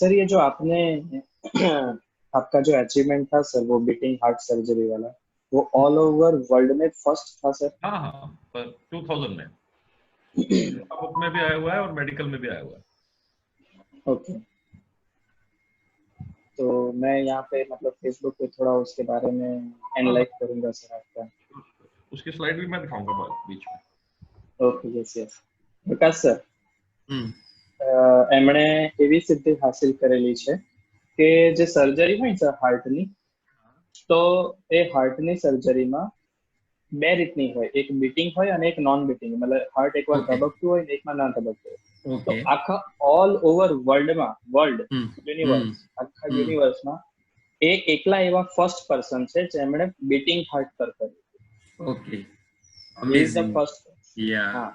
Sir ये जो आपने आपका जो अचीवमेंट था सर, वो बीटिंग हार्ट सर्जरी वाला, वो ऑल ओवर वर्ल्ड में फर्स्ट था सर? हाँ हाँ, पर 2000 में बुक में भी आया हुआ है और मेडिकल में भी आया हुआ है। ओके, तो मैं यहाँ पे मतलब फेसबुक पे थोड़ा उसके बारे में हाँ हाँ, एनालाइज करूंगा सर आपका। उसकी स्लाइड भी मैं दिखाऊंगा बीच में। Okay, yes yes. Vikas sir, हम्म એમણે એવી સિદ્ધિ હાસિલ કરેલી છે કે જે સર્જરી હોય ને હાર્ટની, તો એ હાર્ટની સર્જરીમાં બે રીતની હોય, એક બીટિંગ હોય અને એક નોન બીટિંગ, મતલબ હાર્ટ એકવાર ओके ધબકતું હોય ને એકવાર ના ધબકતું હોય. તો ओके આખા ઓલ ઓવર વર્લ્ડ हम्म યુનિવર્સ, આખા हम्म યુનિવર્સમાં એ એકલા એવા ફર્સ્ટ પર્સન છે જેમણે બીટિંગ હાર્ટ પર કર્યું. Okay he is the amazing first. या હા,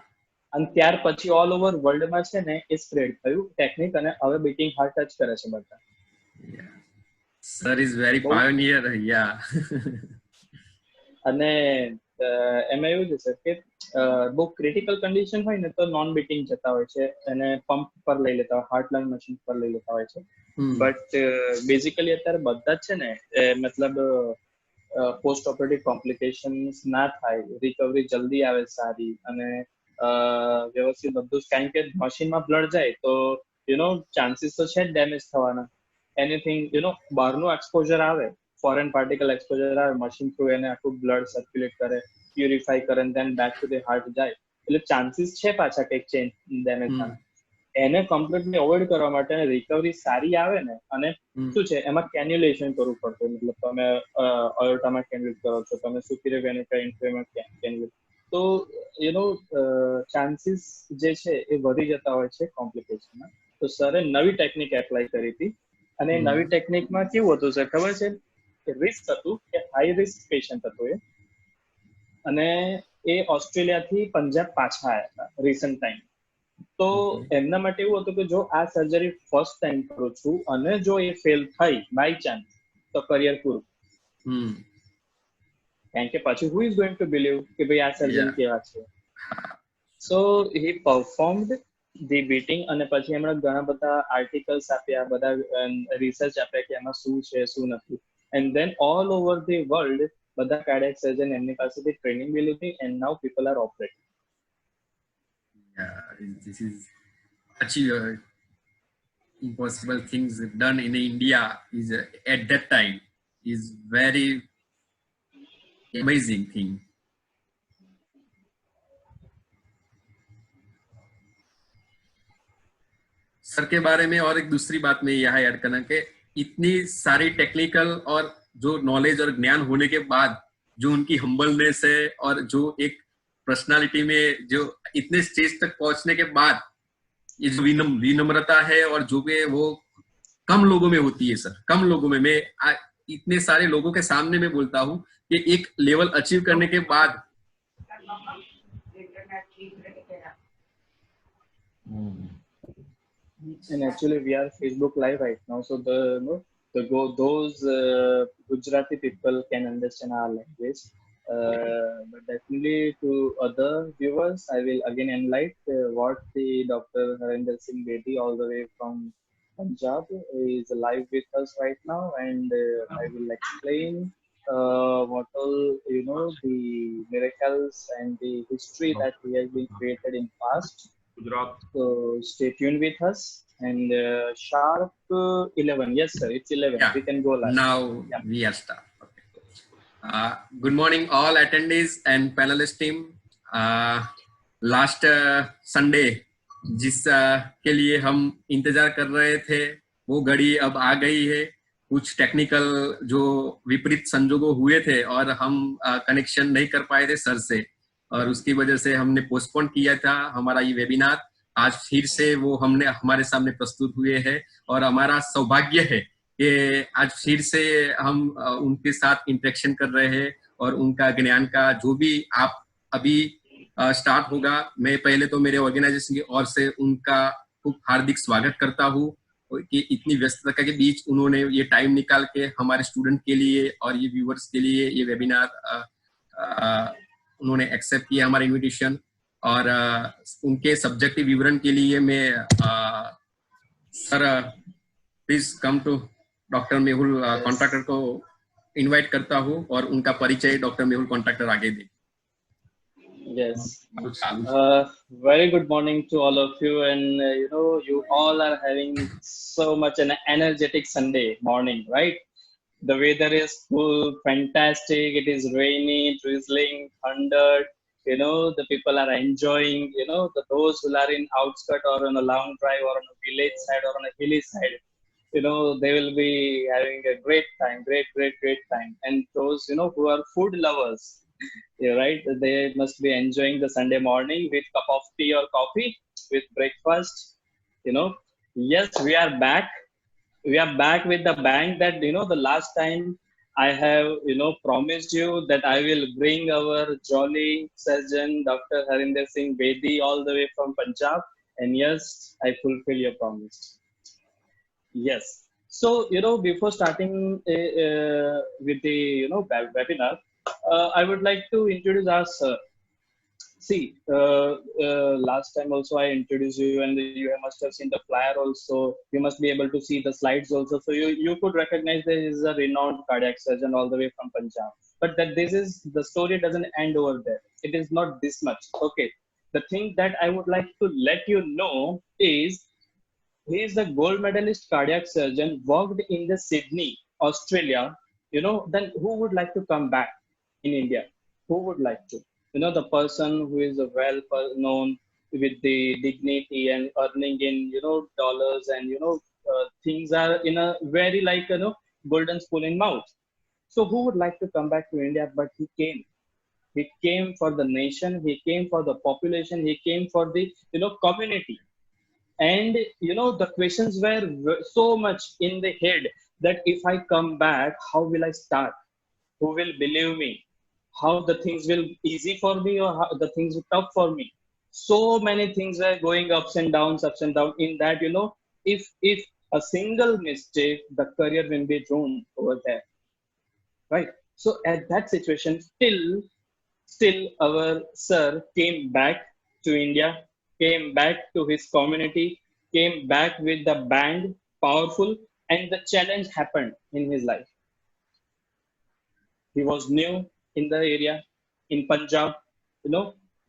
અને ત્યાર પછી ઓલ ઓવર વર્લ્ડમાં છે ને એ સ્પ્રેડ થયું ટેકનિક, અને હવે બીટિંગ હાર્ટ જ કરે છે બધા. सर इज वेरी બહુ. पायोनियर या અને એમાં એવું છે સર કે બહુ ક્રિટિકલ કન્ડિશન હોય ને તો નોન બીટિંગ જતા હોય છે, એને પંપ પર લઈ લેતા હોય, હાર્ટ લંગ મશીન પર લઈ લેતા હોય છે. બટ બેઝિકલી અત્યારે બધા જ છે ને મતલબ પોસ્ટ ઓપરેટિવ કોમ્પ્લિકેશન્સ ના થાય, રિકવરી જલ્દી આવે સારી, અને વ્યવસ્થિત બધું જ, કારણ કે મશીનમાં બ્લડ જાય તો ચાન્સીસ તો છે જ ડેમેજ થવાના. એનીથિંગ બહારનું એક્સપોઝર આવે, ફોરેન પાર્ટિકલ એક્સપોઝર આવે, મશીન થ્રુ એને આખું બ્લડ સર્ક્યુલેટ કરે, પ્યુરિફાઈ કરે, દેન બેક ટુ ધ હાર્ટ જાય, એટલે ચાન્સીસ છે પાછા કંઈક ચેન્જ ડેમેજ થવાના. એને કમ્પ્લીટલી અવોઇડ કરવા માટે રિકવરી સારી આવે ને, અને શું છે એમાં કેન્યુલેશન કરવું પડતું, મતલબ તમે અયોર્ટામાં કેન્યુલેટ કરો છો, તમે સુપિરિયર વેનિકા ઇન્ફ્રામાં કેન્યુલેટ, તો ચાન્સીસ જે છે એ વધી જતા હોય છે કોમ્પ્લિકેશનમાં. તો સરે નવી ટેકનિક એપ્લાય કરી હતી, અને નવી ટેકનિકમાં કેવું હતું સર ખબર છે કે રિસ્ક હતું, કે હાઈ રિસ્ક પેશન્ટ હતું એ, અને એ ઓસ્ટ્રેલિયાથી પંજાબ પાછા આવ્યા હતા રિસન્ટ ટાઈમ. તો એમના માટે એવું હતું કે જો આ સર્જરી ફર્સ્ટ ટાઈમ કરું છું અને જો એ ફેલ થઈ બાય ચાન્સ, તો કરિયર પૂરું. કારણ કે પછી who is going to believe કે ભાઈ આ સર્જન કેવા છે. સો હી પરફોર્મ્ડ ધી બીટિંગ, અને પછી એમણે ઘણા બધા આર્ટિકલ્સ આપ્યા, બધા રિસર્ચ આપ્યા કે એમાં શું છે શું નથી. And then all over the world બધા કાર્ડિયાક સર્જન એમની પાસેથી ટ્રેનિંગ બી લીધી, and now people are operating. this is achieve impossible things done in India is at that time is very amazing thing. Sir के बारे में और एक दूसरी बात में यह ऐड करना कि इतनी सारी टेक्निकल और जो नॉलेज और ज्ञान होने के बाद जो उनकी हम्बलनेस है और जो एक पर्सनालिटी में जो इतने स्टेज तक पहुंचने के बाद ये जो विनम्रता है और जो भी वो कम लोगों में होती है सर, कम लोगों में। मैं इतने सारे लोगों के सामने में बोलता हूँ कि एक लेवल अचीव करने के बाद And actually, we are Facebook Live right now, so those Gujarati people can understand our language. But definitely to other viewers, I will again enlighten what the Dr. Harinder Singh Bedi, all the way from Punjab, is live with us right now, and I will explain what all the miracles and the history that he has been created in past. Gujarat. So stay tuned with us, and sharp 11. Yes, sir, it's 11. Yeah. We can go live. Now we are start. Okay. Good morning, all attendees and panelist team. Last Sunday जिस के लिए हम इंतजार कर रहे थे, वो घड़ी अब आ गई है। कुछ टेक्निकल जो विपरीत संजोगों हुए थे और हम कनेक्शन नहीं कर पाए थे सर से, और उसकी वजह से हमने पोस्टपोन किया था हमारा ये वेबिनार। आज फिर से वो हमारे सामने प्रस्तुत हुए हैं, और हमारा सौभाग्य है कि आज फिर से हम उनके साथ इंटरेक्शन कर रहे हैं, और उनका ज्ञान का जो भी आप अभी स्टार्ट होगा, मैं पहले तो मेरे ऑर्गेनाइजेशन की ओर से उनका खूब हार्दिक स्वागत करता हूँ कि इतनी व्यस्तता के बीच उन्होंने ये टाइम निकाल के हमारे स्टूडेंट के लिए और ये व्यूवर्स के लिए ये वेबिनार उन्होंने एक्सेप्ट किया हमारा इनविटेशन। और उनके सब्जेक्टिव विवरण के लिए मैं sir please come to doctor Mehul Contractor को इनवाइट करता हूँ और उनका परिचय डॉक्टर मेहुल कॉन्ट्रैक्टर आगे दी. Yes. Very good morning to all of you, and you all are having so much an energetic Sunday morning, right? The weather is cool, fantastic. It is rainy, drizzling, thundered. The people are enjoying. Those who are in outskirt or on a long drive or on a village side or on a hilly side, they will be having a great time, great time. And those who are food lovers, yeah, right, they must be enjoying the Sunday morning with cup of tea or coffee with breakfast. you know yes, we are back with the bang. That the last time I have promised you that I will bring our jolly surgeon Dr. Harinder Singh Bedi all the way from Punjab, and yes, I fulfill your promise. Yes. So, before starting with the, webinar, I would like to introduce us. See, last time also I introduced you, and you must have seen the flyer also. You must be able to see the slides also. So you could recognize there is a renowned cardiac surgeon all the way from Punjab. But that the story doesn't end over there. It is not this much. Okay. The thing that I would like to let you know is he is the gold medalist cardiac surgeon, worked in the Sydney, Australia. Then who would like to come back in India? Who would like to? The person who is well known with the dignity and earning in, dollars, and, things are in a very like, golden spoon in mouth. So who would like to come back to India? But he came. He came for the nation. He came for the population. He came for the, community. And the questions were so much in the head that if I come back, how will I start? Who will believe me? How the things will easy for me, or how the things will tough for me? So many things were going ups and downs in that. If a single mistake, the career will be ruined over there, right? So at that situation, still our sir came back to India, came back to his community, came back with the band, powerful, and the challenge happened in his life. He was new in the area, in Punjab.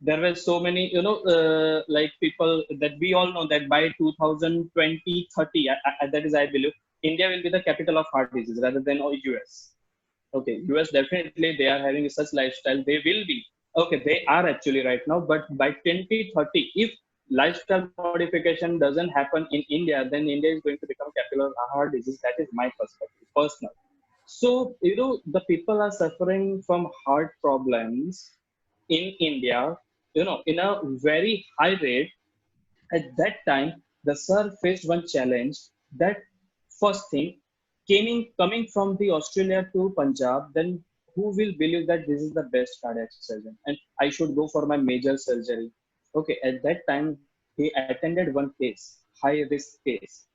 There were so many, like people that we all know that by 2020, 30, that is, I believe, India will be the capital of heart disease rather than US. Okay, US definitely they are having such lifestyle. They will be. Okay, they are actually right now, but by 2030, if lifestyle modification doesn't happen in India, then India is going to become capital of heart disease. That is my perspective, personal. So, the people are suffering from heart problems in India, in a very high rate. At that time, the sir faced one challenge. That first thing, coming from the Australia to Punjab, then who will believe that this is the best cardiac surgeon and I should go for my major surgery? Okay, at that time, he attended one case, high risk case.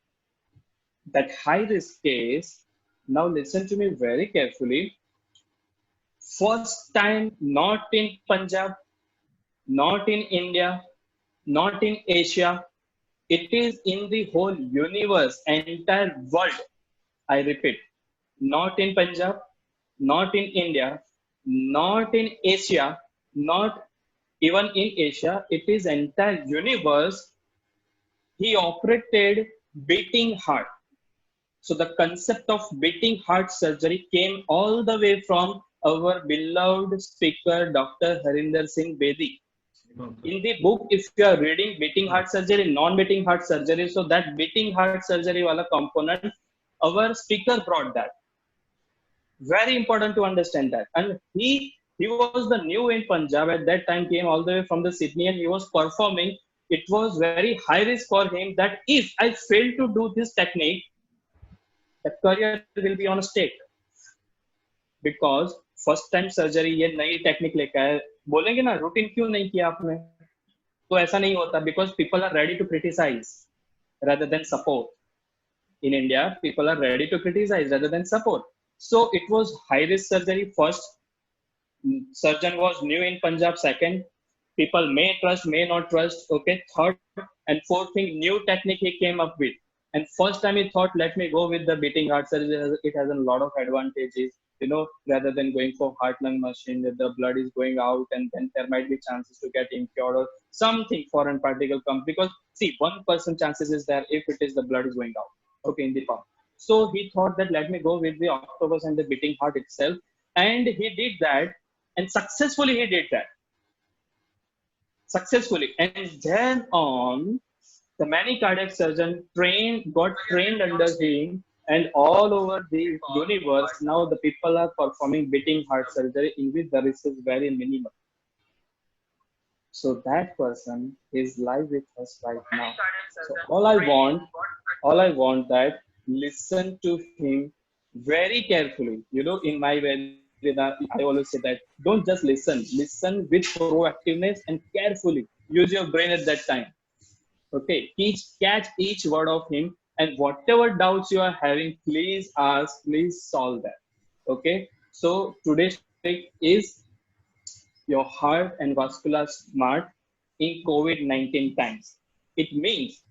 That high risk case, now listen to me very carefully. First time, not in Punjab, not in India, not in Asia, it is in the whole universe, entire world. I repeat, not in Punjab, not in India, not in Asia, not even in Asia, it is entire universe. He operated beating heart. So the concept of beating heart surgery came all the way from our beloved speaker, Dr. Harinder Singh Bedi. In the book, if you are reading beating heart surgery, non-beating heart surgery, so that beating heart surgery wala component, our speaker brought that. Very important to understand that. And he was the new in Punjab at that time, came all the way from the Sydney, and he was performing. It was very high risk for him that if I fail to do this technique, the career will be on a stake. Because first time surgery, ये नई technique लेकर आए, बोलेंगे ना routine क्यों नहीं किया आपने, तो ऐसा नहीं होता. Because people are ready to criticise rather than support. In India, people are ready to criticize rather than support. So it was high risk surgery first. Surgeon was new in Punjab second. People may trust, may not trust. Okay, third and fourth thing, new technique he came up with. And first time he thought, let me go with the beating heart surgery. It has a lot of advantages, rather than going for heart lung machine, that the blood is going out and then there might be chances to get impure or something foreign particle come. Because see, 1% chances is there if it is the blood is going out, okay, in the pump. So he thought that let me go with the octopus and the beating heart itself. And he did that, and successfully he did that. Successfully. And then on, the many cardiac surgeon got trained under him, and all over the universe, now the people are performing beating heart surgery in which the risk is very minimal. So that person is live with us right now. So all I want that listen to him very carefully. In my way, I always say that don't just listen with proactiveness and carefully. Use your brain at that time. Okay, catch each word of him, and whatever doubts you are having, please ask, please solve that. Okay, so today's topic is your heart and vascular smart in COVID-19 times. It means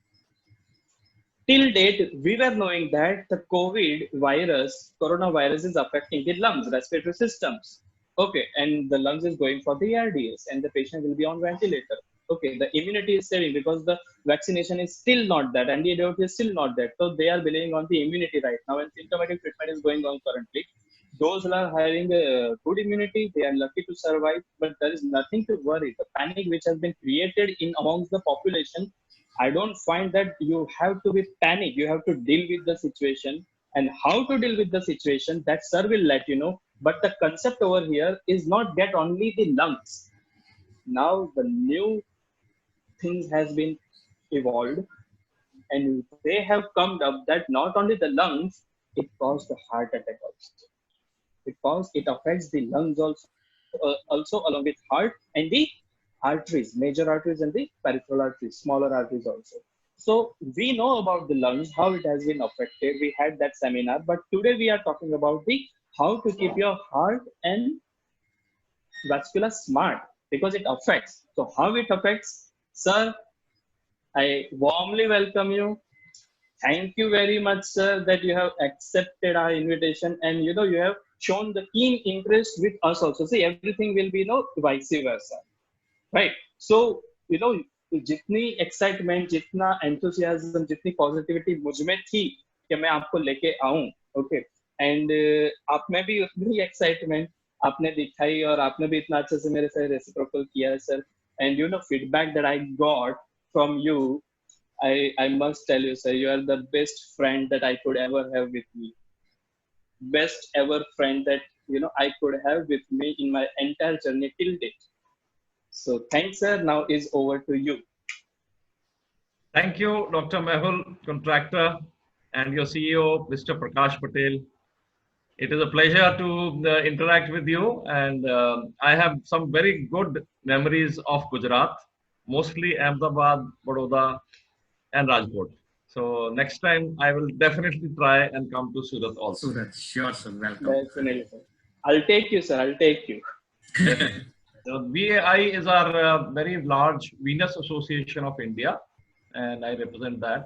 till date, we were knowing that the coronavirus is affecting the lungs, respiratory systems. Okay, and the lungs is going for the ARDS, and the patient will be on ventilator. Okay, the immunity is saving because the vaccination is still not that, antidote is still not that. So they are believing on the immunity right now, and symptomatic treatment is going on currently. Those who are having a good immunity, they are lucky to survive, but there is nothing to worry. The panic which has been created in amongst the population, I don't find that you have to be panic. You have to deal with the situation, and how to deal with the situation, that sir will let you know. But the concept over here is not get only the lungs. Now the new things has been evolved, and they have come up that not only the lungs, it caused the heart attack also, because it affects the lungs also along with heart and the arteries, major arteries and the peripheral arteries, smaller arteries also. So we know about the lungs, how it has been affected. We had that seminar, but today we are talking about the how to keep your heart and vascular smart, because it affects. So how it affects, sir, I warmly welcome you. Thank you very much, sir, that you have accepted our invitation, and you have shown the keen interest with us also. See, everything will be vice versa, right? So जितनी excitement, जितना enthusiasm, जितनी positivity मुझ में थी कि मैं आपको लेके आऊं, ओके, एंड आप में भी उतनी एक्साइटमेंट आपने दिखाई, और आपने भी इतना अच्छे से मेरे साथ रेसिप्रोकल किया sir. And feedback that I got from you, I must tell you, sir, you are the best friend that I could ever have with me. Best ever friend that I could have with me in my entire journey till date. So thanks, sir. Now is over to you. Thank you, Dr. Mehul, contractor, and your CEO, Mr. Prakash Patel. It is a pleasure to interact with you, and I have some very good memories of Gujarat, mostly Ahmedabad, Baroda, and Rajkot. So next time I will definitely try and come to Surat also. Surat, sure, sir. Welcome. Definitely, sir. I'll take you, sir. I'll take you. The VAI is our very large Venous Association of India, and I represent that.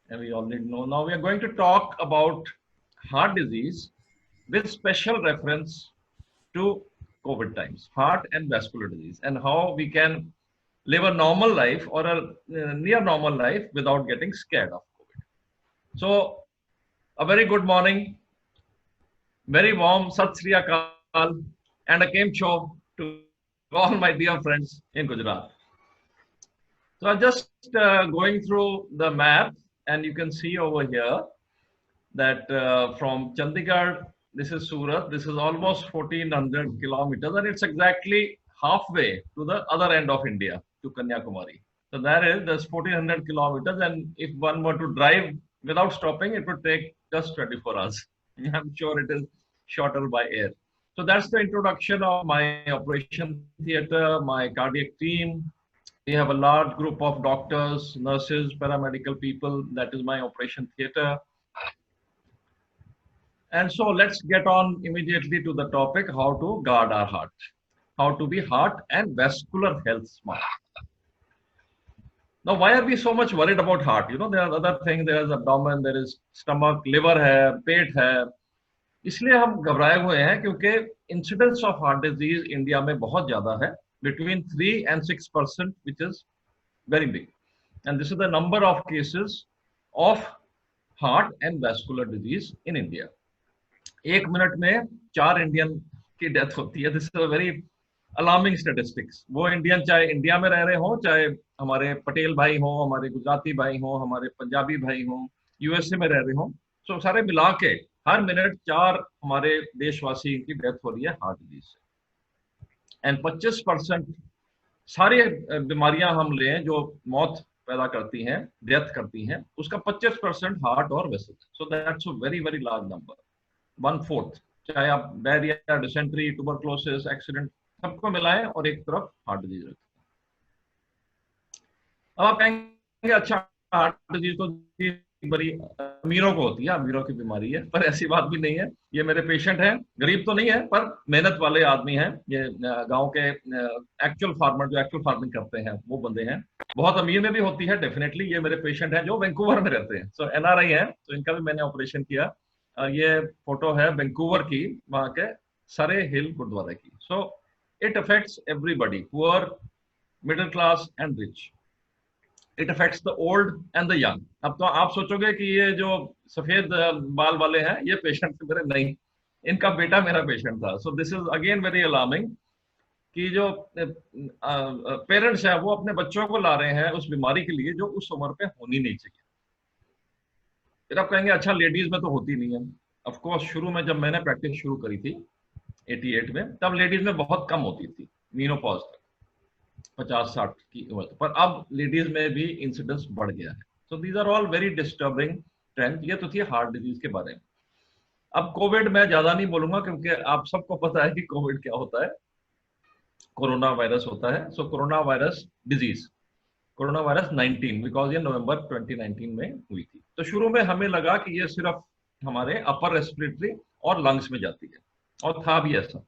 And we already know. Now we are going to talk about heart disease with special reference to COVID times, heart and vascular disease, and how we can live a normal life or a near normal life without getting scared of COVID. So, a very good morning, very warm Sat Sri Akal, and a Kemcho to all my dear friends in Gujarat. So, I'm just going through the map, and you can see over here that from Chandigarh, this is Surat, this is almost 1400 kilometers, and it's exactly halfway to the other end of India, to Kanyakumari. So there's 1400 kilometers, and if one were to drive without stopping, it would take just 24 hours. I'm sure it is shorter by air. So that's the introduction of my operation theater, my cardiac team. We have a large group of doctors, nurses, paramedical people. That is my operation theater. And so let's get on immediately to the topic, how to guard our heart, how to be heart and vascular health smart. Now, why are we so much worried about heart? You know, there are other things. There is abdomen, there is stomach, liver है, पेट है. इसलिए हम घबराए हुए हैं क्योंकि incidence of heart disease India में बहुत ज्यादा है, between 3 and 6%, which is very big. And this is the number of cases of heart and vascular disease in India. 1 minute में 4 इंडियन की डेथ होती है. This is a very alarming statistics. वो Indian चाहे इंडिया में रह रहे हो, चाहे हमारे पटेल भाई हो, हमारे गुजराती भाई हो, हमारे पंजाबी भाई हो, यूएसए में रह रहे हो, सो सारे मिला के हर मिनट 4 हमारे देशवासी की डेथ हो रही है हार्ट डिजीज से. एंड 25% सारी बीमारियां हम लें जो मौत पैदा करती हैं, डेथ करती हैं, उसका 25% हार्ट और vessel. So that's a very very large number. 1/4, चाहे आप डायरिया, डिसेंट्री, ट्यूबरक्लोसिस, एक्सीडेंट सबको मिलाएं और एक तरफ हार्ट डिजीज रखें. अब आप कहेंगे अच्छा हार्ट डिजीज तो बड़ी अमीरों को होती है, अमीरों की बीमारी है, पर ऐसी बात भी नहीं है. ये मेरे पेशेंट हैं, गरीब तो नहीं है पर मेहनत वाले आदमी हैं. ये गांव के एक्चुअल फार्मर जो एक्चुअल फार्मिंग करते हैं वो बंदे हैं. बहुत अमीर में भी होती है डेफिनेटली. ये मेरे पेशेंट हैं जो वैंकूवर में रहते हैं, सो एनआरआई हैं, तो इनका भी मैंने ऑपरेशन किया. ये फोटो है वैंकूवर की, वहां के सरे हिल गुरुद्वारा की. So it affects everybody, poor, middle class and rich. It affects the old and the young. अब तो आप सोचोगे कि ये जो सफेद बाल वाले हैं ये पेशेंट मेरे, नहीं, इनका बेटा मेरा पेशेंट था. सो this is again very alarming कि जो पेरेंट्स हैं वो अपने बच्चों को ला रहे हैं उस बीमारी के लिए जो उस उम्र पे होनी नहीं चाहिए. फिर आप कहेंगे अच्छा लेडीज में तो होती नहीं है. ऑफ कोर्स शुरू में जब मैंने प्रैक्टिस शुरू करी थी 88 में, तब लेडीज में बहुत कम होती थी मीनोपॉज तक, 50-60 की उम्र. पर अब लेडीज में भी इंसिडेंस बढ़ गया है. So these are all very disturbing trend. ये तो थी हार्ट डिजीज के बारे में. अब कोविड में ज्यादा नहीं बोलूंगा क्योंकि आप सबको पता है कि कोविड क्या होता है. कोरोना वायरस होता है. So corona virus disease, corona virus 19, because ये नवंबर 2019 में हुई थी. तो शुरू में हमें लगा कि ये सिर्फ हमारे अपर रेस्पिरेटरी और लंग्स में जाती है, और था भी ऐसा.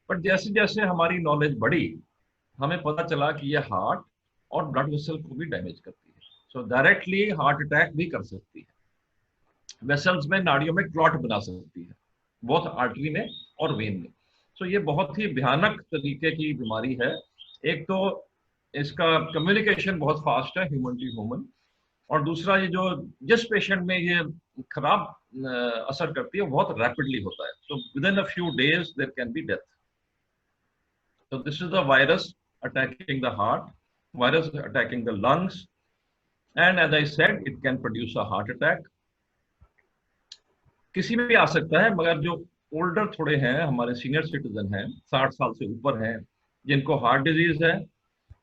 बट जैसे जैसे हमारी नॉलेज बढ़ी हमें पता चला कि ये हार्ट और ब्लड वेसल को भी डैमेज करती है. सो डायरेक्टली हार्ट अटैक भी कर सकती है. वेसल्स में, नाड़ियों में क्लॉट बना सकती है, बोथ आर्टरी में और वेन में. सो ये बहुत ही भयानक तरीके की बीमारी है. एक तो इसका कम्युनिकेशन बहुत फास्ट है ह्यूमन टू ह्यूमन, और दूसरा ये जो जिस पेशेंट में ये खराब असर करती है वो बहुत रैपिडली होता है. So within a few days there can be death. So this is the virus attacking the heart, virus attacking the lungs, and as I said, it can produce a heart attack. किसी में भी आ सकता है, मगर जो older थोड़े हैं, हमारे सीनियर सिटीजन हैं, 60 साल से ऊपर हैं, जिनको हार्ट डिजीज है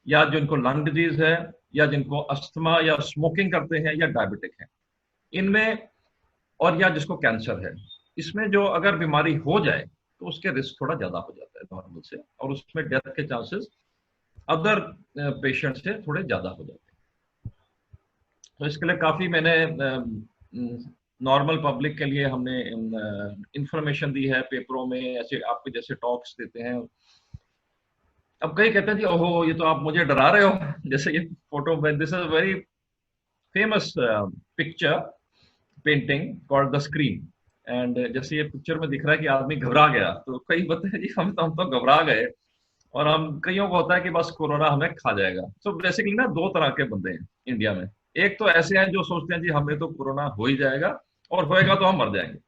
या जिनको लंग डिजीज है या जिनको अस्थमा या स्मोकिंग करते हैं या डायबिटिक हैं, इनमें, और या जिसको कैंसर है, इसमें जो अगर बीमारी हो जाए तो उसके रिस्क थोड़ा ज्यादा हो जाता है नॉर्मल से, और उसमें डेथ के चांसेस अदर पेशेंट से थोड़े ज्यादा हो जाते हैं. तो इसके लिए काफी मैंने नॉर्मल पब्लिक के लिए हमने इंफॉर्मेशन दी है पेपरों में, ऐसे आपके जैसे टॉक्स देते हैं. अब कई कहते हैं जी ओहो ये तो आप मुझे डरा रहे हो. जैसे ये फोटो में, this is very famous picture painting called the screen. And जैसे ये पिक्चर में दिख रहा है कि आदमी घबरा गया, तो कई बताए जी हम तो घबरा गए, और हम कईयों को होता है कि बस कोरोना हमें खा जाएगा. सो बेसिकली ना 2 तरह के बंदे हैं इंडिया में. एक तो ऐसे हैं जो सोचते हैं जी हमें तो कोरोना हो ही जाएगा और होएगा तो हम मर जाएंगे,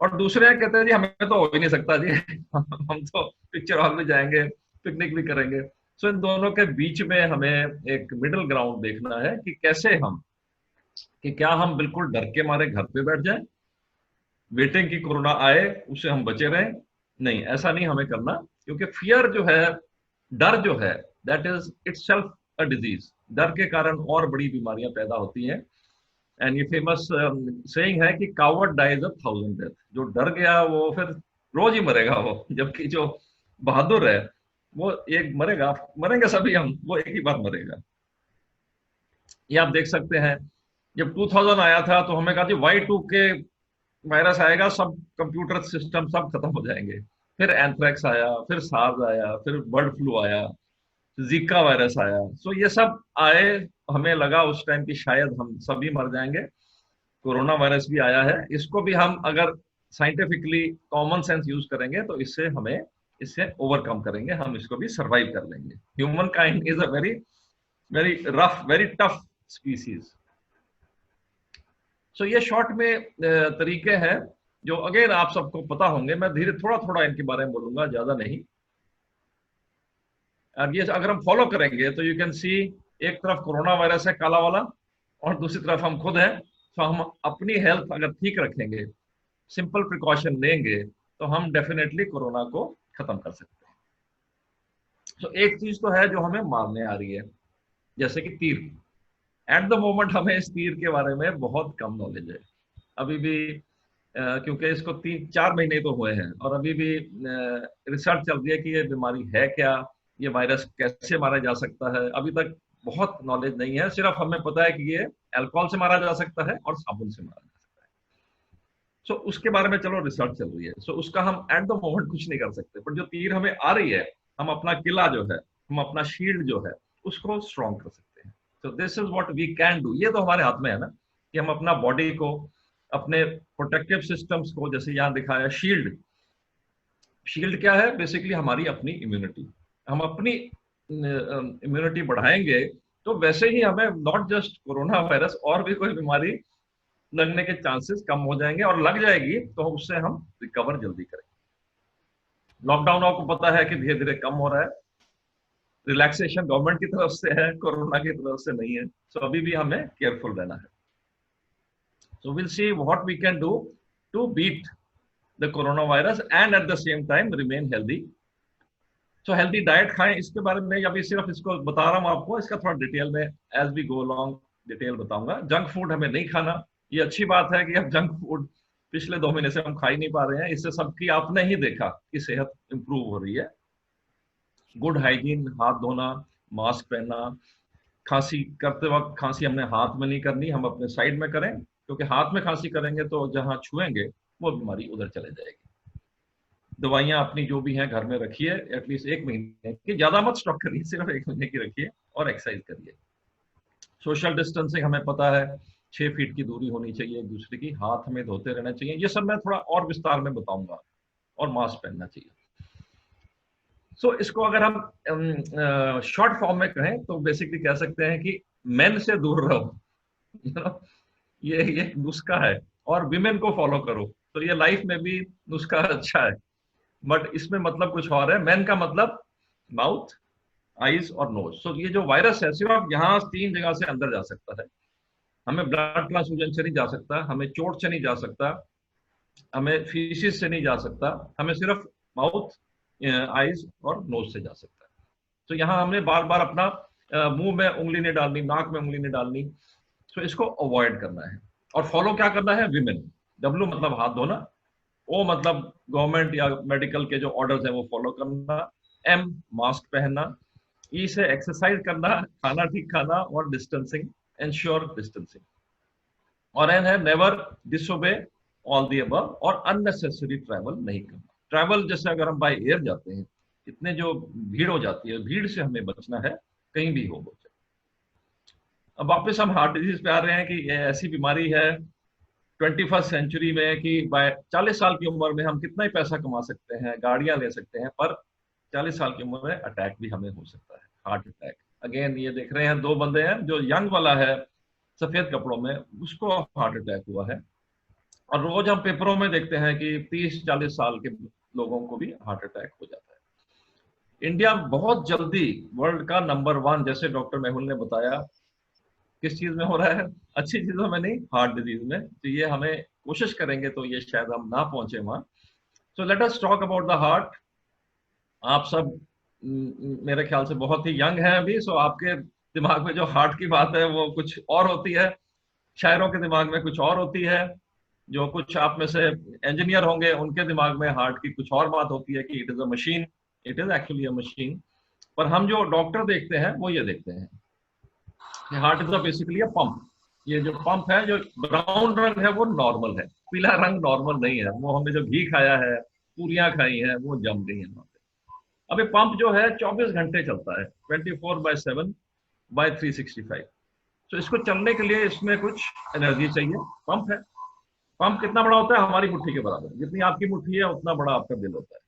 और दूसरे कहते हैं जी हमें तो हो ही नहीं सकता जी हम तो पिक्चर हॉल में जाएंगे, पिकनिक भी करेंगे. सो इन दोनों के बीच में हमें एक मिडिल ग्राउंड देखना है कि कैसे क्या हम बिल्कुल डर के मारे घर पे बैठ जाएं, वेटिंग की कोरोना आए उससे हम बचे रहें. नहीं, ऐसा नहीं हमें करना, क्योंकि फियर जो है, डर जो है, that is itself a disease. डर के कारण और बड़ी बीमारियां पैदा होती हैं. एंड ये फेमस सेइंग है कि कावर्ड डाइज 1,000 डेथ. जो डर गया वो फिर रोज ही मरेगा वो, जबकि जो बहादुर है वो एक मरेगा, मरेंगे सभी हम, वो एक ही बार मरेगा. ये आप देख सकते हैं, जब 2000 आया था तो हमें कहा जी Y2K वायरस आएगा, सब कंप्यूटर सिस्टम सब खत्म हो जाएंगे. फिर एंथ्रैक्स आया, फिर सार्स आया, फिर बर्ड फ्लू आया. जीका वायरस आया, सो ये सब आए, हमें लगा उस टाइम की शायद हम सभी मर जाएंगे। कोरोना वायरस भी आया है, इसको भी हम अगर साइंटिफिकली कॉमन सेंस यूज करेंगे तो इससे ओवरकम करेंगे, हम इसको भी सरवाइव कर लेंगे। Human kind is a very very rough, very tough species. So ये शॉर्ट में तरीके हैं जो अगेन आप सबको पता होंगे, मैं धीरे थोड़ा थोड़ा इनके बारे में बोलूंगा, ज्यादा नहीं। अब ये अगर हम फॉलो करेंगे तो यू कैन सी, एक तरफ कोरोना वायरस है काला वाला, और दूसरी तरफ हम खुद हैं। तो हम अपनी हेल्थ अगर ठीक रखेंगे, सिंपल प्रिकॉशन लेंगे, तो हम डेफिनेटली कोरोना को खत्म कर सकते हैं। तो एक चीज तो है जो हमें मारने आ रही है, जैसे कि तीर। एट द मोमेंट हमें इस तीर के बारे में बहुत कम नॉलेज है अभी भी, क्योंकि इसको 3-4 महीने तो हुए हैं, और अभी भी रिसर्च चल रही है कि ये बीमारी है क्या, ये वायरस कैसे मारा जा सकता है, अभी तक बहुत नॉलेज नहीं है। सिर्फ हमें पता है कि ये अल्कोहल से मारा जा सकता है और साबुन से मारा जा सकता है। सो उसके बारे में चलो रिसर्च चल रही है, सो उसका हम एट द मोमेंट कुछ नहीं कर सकते, पर जो तीर हमें आ रही है, हम अपना किला जो है, हम अपना शील्ड जो है, उसको स्ट्रॉन्ग कर सकते हैं। तो this is what we can do. ये तो हमारे हाथ में है ना, कि हम अपना बॉडी को, अपने प्रोटेक्टिव सिस्टम्स को, जैसे यहाँ दिखाया शील्ड। शील्ड क्या है? बेसिकली हमारी अपनी इम्यूनिटी। हम अपनी इम्यूनिटी बढ़ाएंगे तो वैसे ही हमें नॉट जस्ट कोरोना वायरस, और भी कोई बीमारी लगने के चांसेस कम हो जाएंगे, और लग जाएगी तो उससे हम रिकवर जल्दी करेंगे। लॉकडाउन आपको पता है कि धीरे धीरे कम हो रहा है, रिलैक्सेशन गवर्नमेंट की तरफ से है, कोरोना की तरफ से नहीं है। सो अभी भी हमें केयरफुल रहना है। So will see what we can do to beat the corona virus and at the same time remain healthy. So healthy diet खाएं, इसके बारे में अभी सिर्फ इसको बता रहा हूं आपको, इसका थोड़ा डिटेल में as we go long detail बताऊंगा। जंक फूड हमें नहीं खाना। ये अच्छी बात है कि अब जंक फूड पिछले 2 महीने से हम खा ही नहीं पा रहे हैं, इससे सबकी आपने ही देखा कि सेहत इंप्रूव हो रही है। गुड हाइजीन, हाथ धोना, मास्क पहनना, खांसी करते वक्त खांसी हमने हाथ में नहीं करनी, हम अपने साइड में करें, क्योंकि हाथ में खांसी करेंगे तो जहां छुएंगे वो बीमारी उधर चले जाएगी। दवाइयां अपनी जो भी हैं घर में रखिए, एटलीस्ट 1 महीने की, ज्यादा मत स्टॉक करिए, सिर्फ 1 महीने की रखिए, और एक्सरसाइज करिए। सोशल डिस्टेंसिंग हमें पता है, 6 फीट की दूरी होनी चाहिए एक दूसरे की, हाथ हमें धोते रहना चाहिए, ये सब मैं थोड़ा और विस्तार में बताऊंगा, और मास्क पहनना चाहिए। सो इसको अगर हम शॉर्ट फॉर्म में कहें तो बेसिकली कह सकते हैं कि मेन से दूर रहो, ये नुस्खा है, और विमेन को फॉलो करो। तो ये लाइफ में भी नुस्खा अच्छा है, बट इसमें मतलब कुछ और है। मैन का मतलब माउथ, आईज और नोज। सो ये जो वायरस है सिर्फ यहाँ 3 जगह से अंदर जा सकता है। हमें ब्लड ट्रांसफ्यूजन से नहीं जा सकता, हमें चोट से नहीं जा सकता, हमें फीसिस से नहीं जा सकता, हमें सिर्फ माउथ, आईज और नोज से जा सकता है। तो यहाँ हमें बार बार अपना मुंह में उंगली नहीं डालनी, नाक में उंगली नहीं डालनी। तो इसको अवॉइड करना है। और फॉलो क्या करना है? विमेन। डब्ल्यू मतलब हाथ धोना, ओ मतलब गवर्नमेंट या मेडिकल के जो ऑर्डर्स हैं वो फॉलो करना, एम मास्क पहनना, ई से एक्सरसाइज करना, खाना ठीक खाना, और डिस्टेंसिंग, एंश्योर डिस्टेंसिंग। और एन है never disobey all the above, और अननेसेसरी ट्रैवल नहीं करना। ट्रैवल जैसे अगर हम बाय एयर जाते हैं, इतने जो भीड़ हो जाती है, भीड़ से हमें बचना है, कहीं भी हो। अब वापस हम हार्ट डिजीज पे आ रहे हैं कि ये ऐसी बीमारी है 21st सेंचुरी में कि बाय 40 साल की उम्र में हम कितना ही पैसा कमा सकते हैं, गाड़ियां ले सकते हैं, पर 40 साल की उम्र में अटैक भी हमें हो सकता है, हार्ट अटैक। अगेन ये देख रहे हैं 2 बंदे हैं, जो यंग वाला है सफेद कपड़ों में, उसको हार्ट अटैक हुआ है। और रोज हम पेपरों में देखते हैं कि 30-40 साल के लोगों को भी हार्ट अटैक हो जाता है। इंडिया बहुत जल्दी वर्ल्ड का नंबर 1, जैसे डॉक्टर मेहुल ने बताया, किस चीज में हो रहा है? अच्छी चीजों में नहीं, हार्ट डिजीज में। तो ये हमें कोशिश करेंगे तो ये शायद हम ना पहुंचे वहां। So let us talk about the heart. आप सब मेरे ख्याल से बहुत ही यंग हैं अभी, सो आपके दिमाग में जो हार्ट की बात है वो कुछ और होती है, शायरों के दिमाग में कुछ और होती है, जो कुछ आप में से इंजीनियर होंगे उनके दिमाग में हार्ट की कुछ और बात होती है कि it is a machine. It is actually a machine. पर हम जो डॉक्टर देखते हैं वो ये देखते हैं, heart is basically a pump. ये जो पंप है, जो ब्राउन रंग है वो नॉर्मल है, पीला रंग नॉर्मल नहीं है। वो हमने जो घी खाया है, पूरियां खाई है, वो जम गई है वहां पे। अब ये पंप जो है 24 घंटे चलता है, 24/7/365। तो इसको चलने के लिए इसमें कुछ एनर्जी चाहिए। पंप है, पंप कितना बड़ा होता है, हमारी मुट्ठी के बराबर, जितनी आपकी मुट्ठी है उतना बड़ा आपका दिल होता है।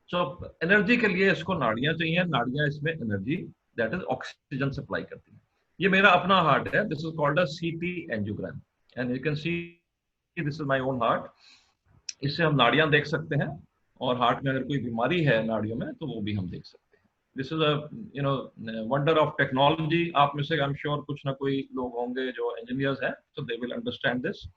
तो एनर्जी के लिए इसको नाड़ियां चाहिए, नाड़ियां इसमें energy that is oxygen supply करती है। ये मेरा अपना हार्ट है, दिस इज कॉल्ड अ सीटी angiogram and you can see this is my own heart. इससे हम नाड़ियां देख सकते हैं और हार्ट में अगर कोई बीमारी है नाड़ियों में तो वो भी हम देख सकते हैं। This is a wonder of technology. आप में से आई एम श्योर कुछ ना कोई लोग होंगे जो इंजीनियर्स हैं, so they will understand this।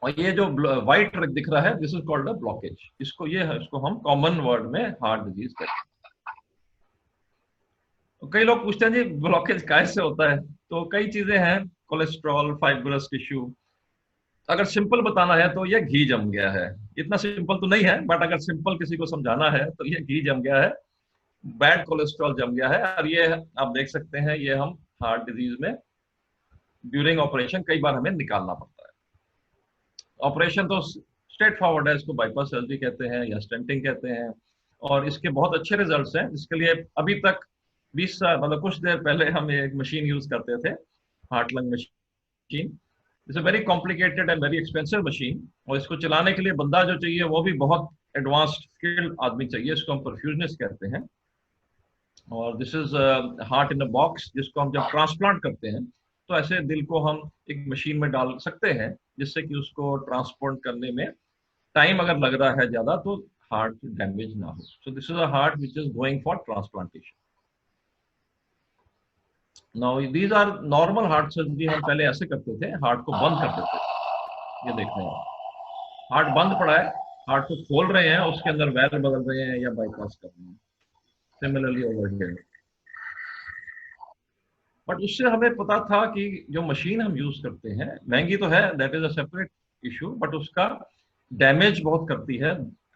और ये जो व्हाइट दिख रहा है, this is called a blockage. इसको हम कॉमन वर्ड में हार्ट डिजीज कहते हैं। तो कई लोग पूछते हैं जी ब्लॉकेज कैसे होता है, तो कई चीजें हैं, कोलेस्ट्रॉल, फाइब्रस टिश्यू। अगर सिंपल बताना है तो ये घी जम गया है। इतना सिंपल तो नहीं है, बट अगर सिंपल किसी को समझाना है तो ये घी जम गया है, बैड कोलेस्ट्रॉल जम गया है। और ये आप देख सकते हैं, ये हम हार्ट डिजीज में ड्यूरिंग ऑपरेशन कई बार हमें निकालना पड़ता है। ऑपरेशन तो स्ट्रेट फॉरवर्ड है, इसको बाईपास सर्जरी कहते हैं या स्टेंटिंग कहते हैं, और इसके बहुत अच्छे रिजल्ट्स हैं। इसके लिए अभी तक 20 साल, मतलब कुछ देर पहले हम एक मशीन यूज करते थे, heart lung machine. It's a very complicated and very expensive machine, और इसको चलाने के लिए बंदा जो चाहिए वो भी बहुत एडवांस्ड स्किल्ड आदमी चाहिए। इसको हम परफ्यूजनिस्ट कहते हैं। और this is heart in a box, जिसको हम जब ट्रांसप्लांट करते हैं तो ऐसे दिल को हम एक मशीन में डाल सकते हैं, जिससे कि उसको ट्रांसप्लांट करने में टाइम अगर लग रहा है ज्यादा तो हार्ट डैमेज ना हो। So this is a heart which is going for transplantation. Now these are normal heart surgery. हम पहले ऐसे करते थे, हार्ट को बंद कर देते थे। ये देख रहे हैं, हार्ट बंद पड़ा है, हार्ट को खोल रहे हैं, उसके अंदर वैल्व बदल रहे हैं या बाईपास कर रहे हैं। Similarly over here. बट उससे हमें पता था कि जो मशीन हम यूज करते हैं महंगी तो है, that is a separate issue, but उसका डैमेज बहुत करती है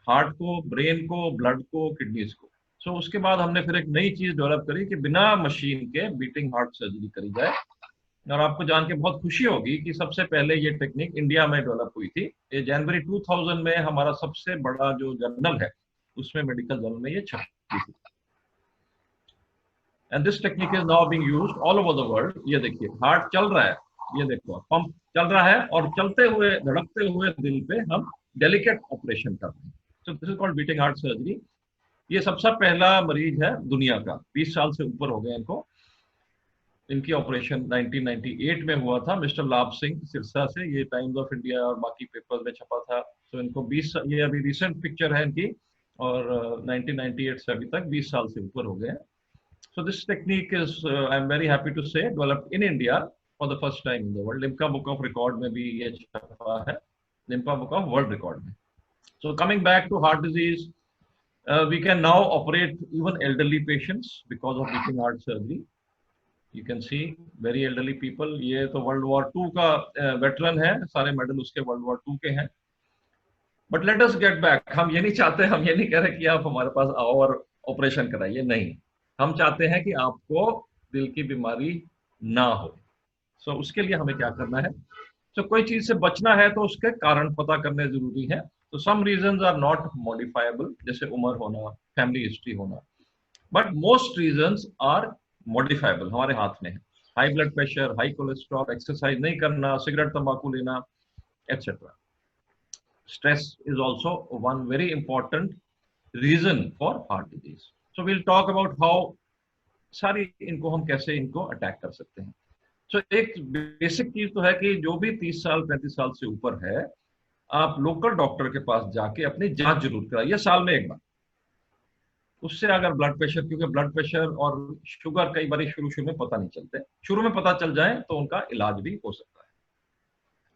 हार्ट को, ब्रेन को, ब्लड को, किडनीज को। सो उसके बाद हमने फिर एक नई चीज डेवलप करी कि बिना मशीन के बीटिंग हार्ट सर्जरी करी जाए। और आपको जान के बहुत खुशी होगी कि सबसे पहले ये टेक्निक इंडिया में डेवलप हुई थी। ये जनवरी 2000 में हमारा सबसे बड़ा जो जर्नल है उसमें, मेडिकल जर्नल में, ये छपी थी। And this technique is now being used all over the world. ये देखिए, हार्ट चल रहा है, ये देखो पंप चल रहा है, और चलते हुए, धड़कते हुए दिल पे हम डेलिकेट ऑपरेशन कर रहे हैं। सो this is called beating heart surgery. ये सबसे पहला मरीज है दुनिया का, 20 साल से ऊपर हो गए इनको। इनकी ऑपरेशन 1998 में हुआ था, मिस्टर लाभ सिंह सिरसा से। ये टाइम्स ऑफ इंडिया और बाकी पेपर्स में छपा था। तो इनको 20, ये अभी रिसेंट पिक्चर है इनकी, और 1998 से अभी तक 20 साल से ऊपर हो गए। So this technique is, I'm very happy to say, developed in India for the first time in the world. Limca Book of Record में भी ये छपा है, Limca Book of World Record में। So coming back to heart disease, we can now operate even elderly patients because of beating heart surgery. You can see very elderly people. ये तो World War II का veteran है, सारे medal उसके World War II के हैं। But let us get back. हम ये नहीं चाहते, हम ये नहीं कह रहे कि आप हमारे पास आओ और ऑपरेशन कराइए, नहीं। हम चाहते हैं कि आपको दिल की बीमारी ना हो। सो उसके लिए हमें क्या करना है? सो कोई चीज से बचना है तो उसके कारण पता करने जरूरी है। तो some reasons are not modifiable, जैसे उम्र होना, फैमिली हिस्ट्री होना, but most reasons are modifiable, हमारे हाथ में है। High blood pressure, high cholesterol, exercise नहीं करना, सिगरेट तंबाकू लेना, etcetera. Stress is also one very important reason for heart disease. So we'll talk about how सारी इनको हम कैसे इनको अटैक कर सकते हैं। So एक बेसिक चीज तो है कि जो भी 30 साल 35 साल से ऊपर है, आप लोकल डॉक्टर के पास जाके अपनी जांच जरूर कराइए साल में एक बार। उससे अगर ब्लड प्रेशर, क्योंकि ब्लड प्रेशर और शुगर कई बार शुरू में पता नहीं चलते, शुरू में पता चल जाए तो उनका इलाज भी हो सकता है।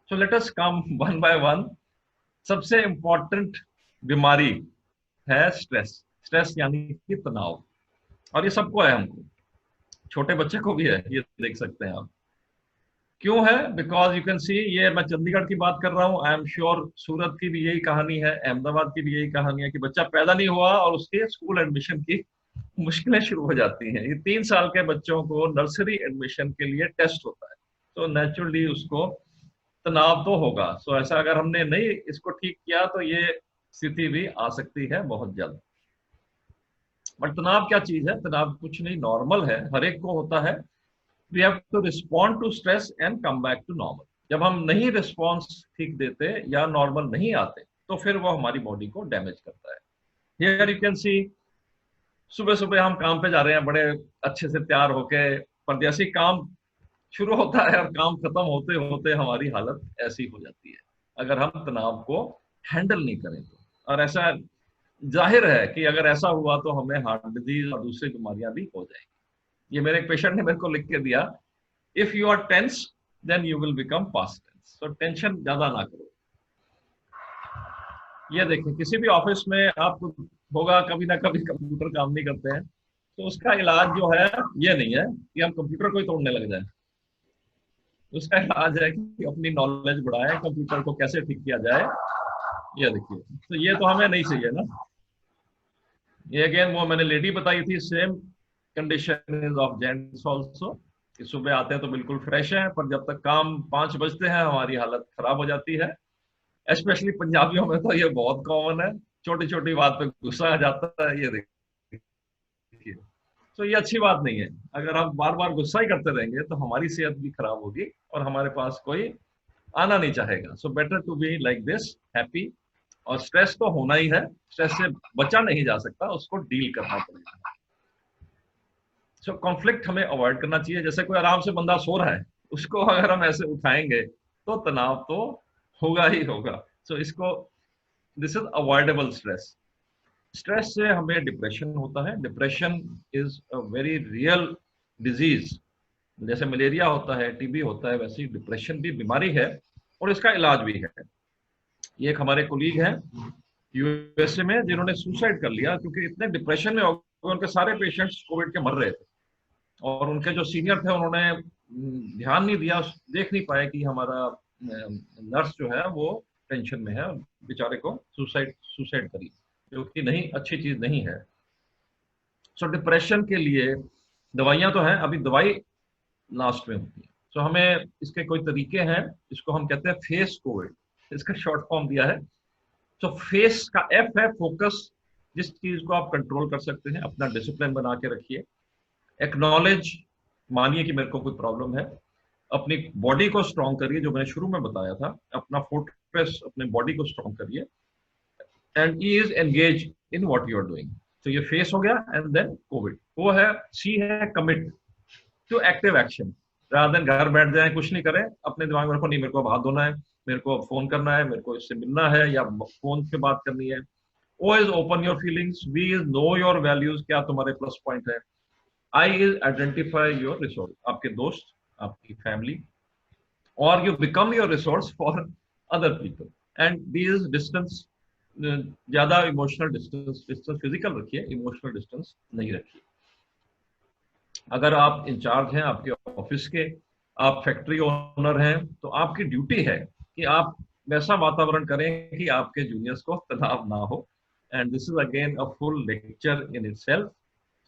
So let us come one by one। सबसे इंपॉर्टेंट बीमारी है स्ट्रेस। स्ट्रेस यानी कि तनाव, और ये सबको है, हमको, छोटे बच्चे को भी है, ये देख सकते हैं आप। क्यों है? बिकॉज यू कैन सी, ये मैं चंडीगढ़ की बात कर रहा हूँ, आई एम श्योर सूरत की भी यही कहानी है, अहमदाबाद की भी यही कहानी है कि बच्चा पैदा नहीं हुआ और उसके स्कूल एडमिशन की मुश्किलें शुरू हो जाती हैं। ये 3 साल के बच्चों को नर्सरी एडमिशन के लिए टेस्ट होता है, तो नेचुरली उसको तनाव तो होगा। सो ऐसा अगर हमने नहीं इसको ठीक किया तो ये स्थिति भी आ सकती है बहुत जल्द। बट तनाव क्या चीज है? तनाव कुछ नहीं, नॉर्मल है, हर एक को होता है। We have to respond to stress and come back to normal. जब हम नहीं रिस्पॉन्स ठीक देते या नॉर्मल नहीं आते तो फिर वो हमारी बॉडी को डैमेज करता है। हियर यू कैन सी, सुबह सुबह हम काम पे जा रहे हैं बड़े अच्छे से तैयार होके, पर जैसे ही काम शुरू होता है और काम खत्म होते होते हमारी हालत ऐसी हो जाती है, अगर हम तनाव को हैंडल नहीं करें तो। और ऐसा जाहिर है कि अगर ऐसा हुआ तो हमें हार्ट डिजीज और दूसरी बीमारियां भी हो जाएंगी। ये मेरे एक पेशेंट ने मेरे को लिख के दिया, if you are tense then you will become past tense. तो टेंशन ज्यादा ना करो। ये देखिए, किसी भी ऑफिस में आपको होगा कभी ना कभी कंप्यूटर काम नहीं करते हैं, तो उसका इलाज जो है ये नहीं है कि हम कंप्यूटर को ही तोड़ने लग जाए। उसका इलाज है कि अपनी नॉलेज बढ़ाएं, कंप्यूटर को कैसे ठीक किया जाए। ये देखिए, तो ये तो हमें नहीं चाहिए ना। ये अगेन वो मैंने लेडी बताई थी, same condition is of gents also, कि सुबह आते हैं तो बिल्कुल फ्रेश हैं, पर जब तक काम 5 बजते हैं हमारी हालत खराब हो जाती है। स्पेशली पंजाबियों में तो ये बहुत कॉमन है, छोटी छोटी बात पे गुस्सा आ जाता है। ये देखिए, तो ये अच्छी बात नहीं है। अगर हम बार बार गुस्सा ही करते रहेंगे तो हमारी सेहत भी खराब होगी और हमारे पास कोई आना नहीं चाहेगा। So better to be like this, happy. और स्ट्रेस तो होना ही है, स्ट्रेस से बचा नहीं जा सकता, उसको डील करना पड़ेगा। सो कॉन्फ्लिक्ट हमें अवॉइड करना चाहिए। जैसे कोई आराम से बंदा सो रहा है, उसको अगर हम ऐसे उठाएंगे तो तनाव तो होगा ही होगा। सो इसको, this is avoidable stress. Stress से हमें डिप्रेशन होता है। Depression is a very real disease. जैसे मलेरिया होता है, टीबी होता है, वैसे ही डिप्रेशन भी बीमारी है और इसका इलाज भी है। ये एक हमारे कोलीग हैं यूएसए में जिन्होंने सुसाइड कर लिया क्योंकि इतने डिप्रेशन में हो गए, उनके सारे पेशेंट्स कोविड के मर रहे थे और उनके जो सीनियर थे उन्होंने ध्यान नहीं दिया, देख नहीं पाए कि हमारा नर्स जो है वो टेंशन में है, बेचारे को सुसाइड करी, जो कि नहीं, अच्छी चीज नहीं है। सो डिप्रेशन के लिए दवाइयां तो हैं, अभी दवाई लास्ट में होती है। सो हमें इसके कोई तरीके हैं, इसको हम कहते हैं फेस कोविड, इसका शॉर्ट फॉर्म दिया है। सो फेस का एफ है फोकस, जिस चीज को आप कंट्रोल कर सकते हैं, अपना डिसिप्लिन बना के रखिए। एक्नॉलेज, मानिए कि मेरे को कोई प्रॉब्लम है। अपनी बॉडी को स्ट्रॉन्ग करिए, जो मैंने शुरू में बताया था, अपना फोर्ट्रेस, अपने बॉडी को स्ट्रॉन्ग करिए। And E is engage in what you are doing. तो ये फेस हो गया। एंड देन कोविड, वो है सी है commit to active action. Rather than घर बैठ जाए कुछ नहीं करें, अपने दिमाग में रखो नहीं मेरे को हाथ धोना है, मेरे को फोन करना है, मेरे को इससे मिलना है या फोन पे बात करनी है। O is open your feelings, V is know your values, क्या तुम्हारे प्लस पॉइंट है। I is identify your resource, आपके दोस्त, आपकी फैमिली, और you become your resource for other people. And D is distance, ज्यादा इमोशनल डिस्टेंस फिजिकल रखिए, emotional distance नहीं रखिए। अगर आप इंचार्ज हैं आपके ऑफिस के, आप फैक्ट्री ओनर हैं, तो आपकी ड्यूटी है कि आप वैसा वातावरण करें कि आपके जूनियर्स को तनाव ना हो। And this is again a full lecture in itself.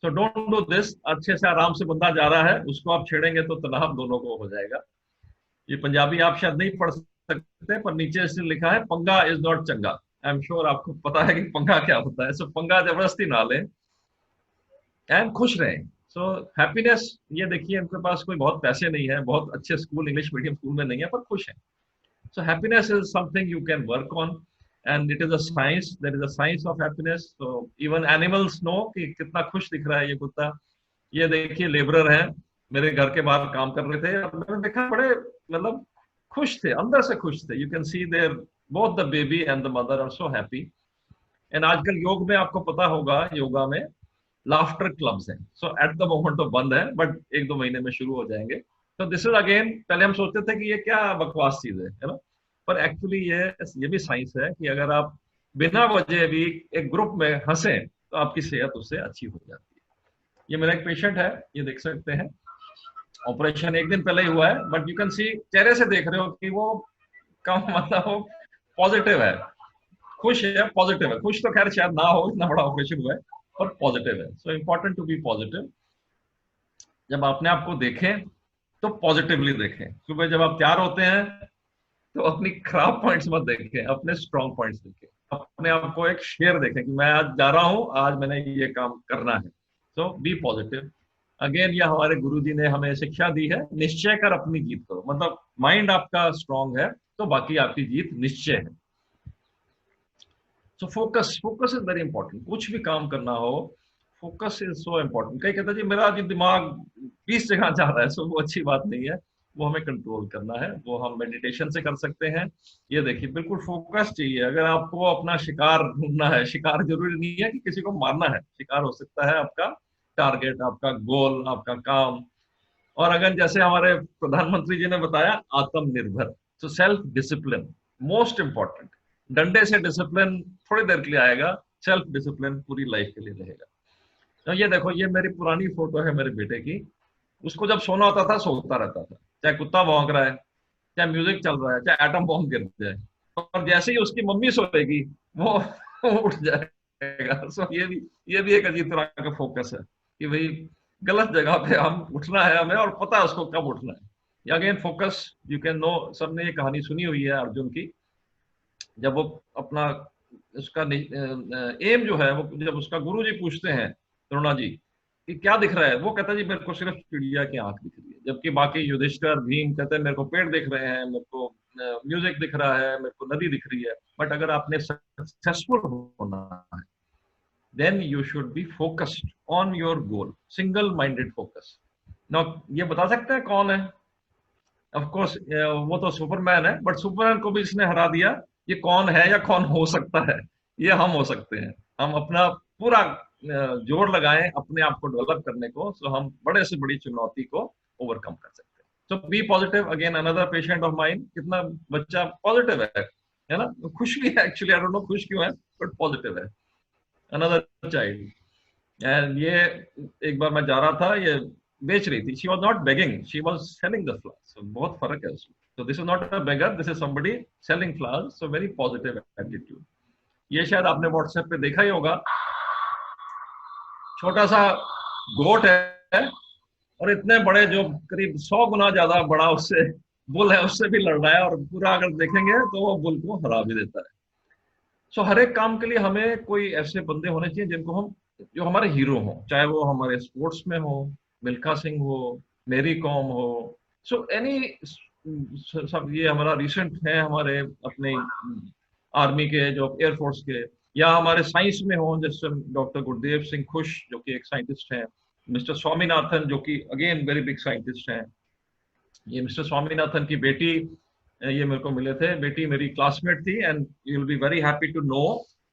So don't do this. अच्छे से आराम से बंदा जा रहा है, उसको आप छेड़ेंगे तो तनाव दोनों को हो जाएगा। ये पंजाबी आप शायद नहीं पढ़ सकते, पर नीचे से लिखा है पंगा इज नॉट चंगा। आई एम श्योर आपको पता है कि पंगा क्या होता है। सो पंगा जबरदस्ती ना लें एंड खुश रहें। सो हैप्पीनेस, ये देखिए इनके पास कोई बहुत पैसे नहीं है, बहुत अच्छे स्कूल, इंग्लिश मीडियम स्कूल में नहीं है, पर खुश है। So happiness is something you can work on and it is a science, there is a science of happiness. So even animals know कि कितना खुश दिख रहा है ये कुत्ता। ये देखिए लेबरर हैं, मेरे घर के बाहर काम कर रहे थे, अब मैंने देखा बड़े मतलब खुश थे, अंदर से खुश थे। You can see there both the baby and the mother are so happy. And आजकल योग में आपको पता होगा, योगा में लाफ्टर क्लब्स हैं। सो एट द मोमेंट तो बंद है, बट 1-2 महीने में शुरू हो जाएंगे। तो दिस इज अगेन, पहले हम सोचते थे कि ये क्या बकवास चीज है ना, पर एक्चुअली ये भी साइंस है कि अगर आप बिना वजह भी एक ग्रुप में हंसे तो आपकी सेहत उससे अच्छी हो जाती है। ये मेरा एक पेशेंट है, ये देख सकते हैं, ऑपरेशन 1 दिन पहले ही हुआ है, बट यू कैन सी चेहरे से देख रहे हो कि वो कम मतलब वो पॉजिटिव है, खुश है, पॉजिटिव है। खुश तो खैर शायद ना हो, इतना बड़ा ऑपरेशन हुआ है, और पॉजिटिव है। So important to be positive. जब अपने आप को देखें तो पॉजिटिवली देखें। सुबह जब आप तैयार होते हैं तो अपनी खराब पॉइंट्स मत देखें, अपने स्ट्रॉन्ग पॉइंट्स देखें। अपने आप को एक शेर देखें कि मैं आज जा रहा हूं, आज मैंने ये काम करना है। सो बी पॉजिटिव। अगेन ये हमारे गुरुजी ने हमें शिक्षा दी है, निश्चय कर अपनी जीत करो। मतलब माइंड आपका स्ट्रांग है तो बाकी आपकी जीत निश्चय है। So focus, focus is very important. कुछ भी काम करना हो, फोकस इज सो इम्पोर्टेंट। कई कहते हैं जी मेरा जो दिमाग 20 जगह जा रहा है, सो वो अच्छी बात नहीं है, वो हमें कंट्रोल करना है, वो हम मेडिटेशन से कर सकते हैं। ये देखिए बिल्कुल फोकस चाहिए। अगर आपको अपना शिकार ढूंढना है, शिकार जरूरी नहीं है कि किसी को मारना है, शिकार हो सकता है आपका टारगेट, आपका गोल, आपका काम। और अगर जैसे हमारे प्रधानमंत्री जी ने बताया आत्मनिर्भर, तो सेल्फ डिसिप्लिन मोस्ट इंपॉर्टेंट। डंडे से डिसिप्लिन थोड़ी देर के लिए आएगा, सेल्फ डिसिप्लिन पूरी लाइफ के लिए रहेगा। तो ये देखो, ये मेरी पुरानी फोटो है मेरे बेटे की। उसको जब सोना होता था सोता रहता था, चाहे कुत्ता भौंक रहा है, चाहे म्यूजिक चल रहा है, चाहे एटम बॉम्ब गिर जाए, और जैसे ही उसकी मम्मी सोएगी वो उठ जाएगा। सो ये भी एक अजीब तरह का फोकस है कि भाई गलत जगह पे हम उठना है हमें, और पता है उसको कब उठना है। Again focus, you can know, सबने ये कहानी सुनी हुई है अर्जुन की। जब वो अपना उसका एम जो है, वो जब उसका गुरु जी पूछते हैं द्रोणा जी कि क्या दिख रहा है, वो कहता है जी मेरे को सिर्फ चिड़िया की आंख दिख रही है। जबकि बाकी युधिष्ठिर भीम कहते हैं मेरे को पेड़ दिख रहे हैं, मेरे को म्यूजिक दिख रहा है, मेरे को नदी दिख रही है। बट अगर आपने सक्सेसफुल होना है, then you should be focused on your goal, single minded focus. Now ये बता सकते हैं कौन है? ऑफ कोर्स वो तो सुपरमैन है, बट सुपरमैन को भी इसने हरा दिया। ये कौन है या कौन हो सकता है? ये हम हो सकते हैं। हम अपना पूरा जोर लगाएं अपने आप को डेवलप करने को, तो हम बड़े से बड़ी चुनौती को ओवरकम कर सकते हैं। So be positive. Again another patient of mind, कितना बच्चा पॉजिटिव है ना, खुश भी है एक्चुअली, आई डोंट नो खुश क्यों है, बट पॉजिटिव है। अनदर चाइल्ड, एंड ये एक बार मैं जा रहा था, ये बेच रही थी, she was not begging, she was selling the flowers. so, बहुत फर्क है उसमें। तो this is not a beggar, this is somebody selling flowers. So very positive attitude. ये शायद आपने व्हाट्सएप पे देखा ही होगा, छोटा सा गोट है और इतने बड़े, जो करीब 100 गुना ज्यादा बड़ा उससे बुल है, उससे भी लड़ रहा है, और पूरा अगर देखेंगे तो वो बुल को हरा भी देता है। सो हर एक काम के लिए हमें कोई ऐसे बंदे होने चाहिए जिनको हम, जो हमारे हीरो हों, चाहे वो हमारे स्पोर्ट्स में हो, मिल्खा सिंह हो, मेरी कॉम हो, सो एनी, सब ये हमारा रिसेंट है, हमारे अपने आर्मी के, जो एयरफोर्स के, या हमारे साइंस में हो, जैसे डॉक्टर गुरदेव सिंह खुश जो कि एक साइंटिस्ट हैं, मिस्टर स्वामीनाथन जो कि अगेन वेरी बिग साइंटिस्ट हैं। ये मिस्टर स्वामीनाथन की बेटी, ये मेरे को मिले थे, बेटी मेरी क्लासमेट थी, and you will be very happy to know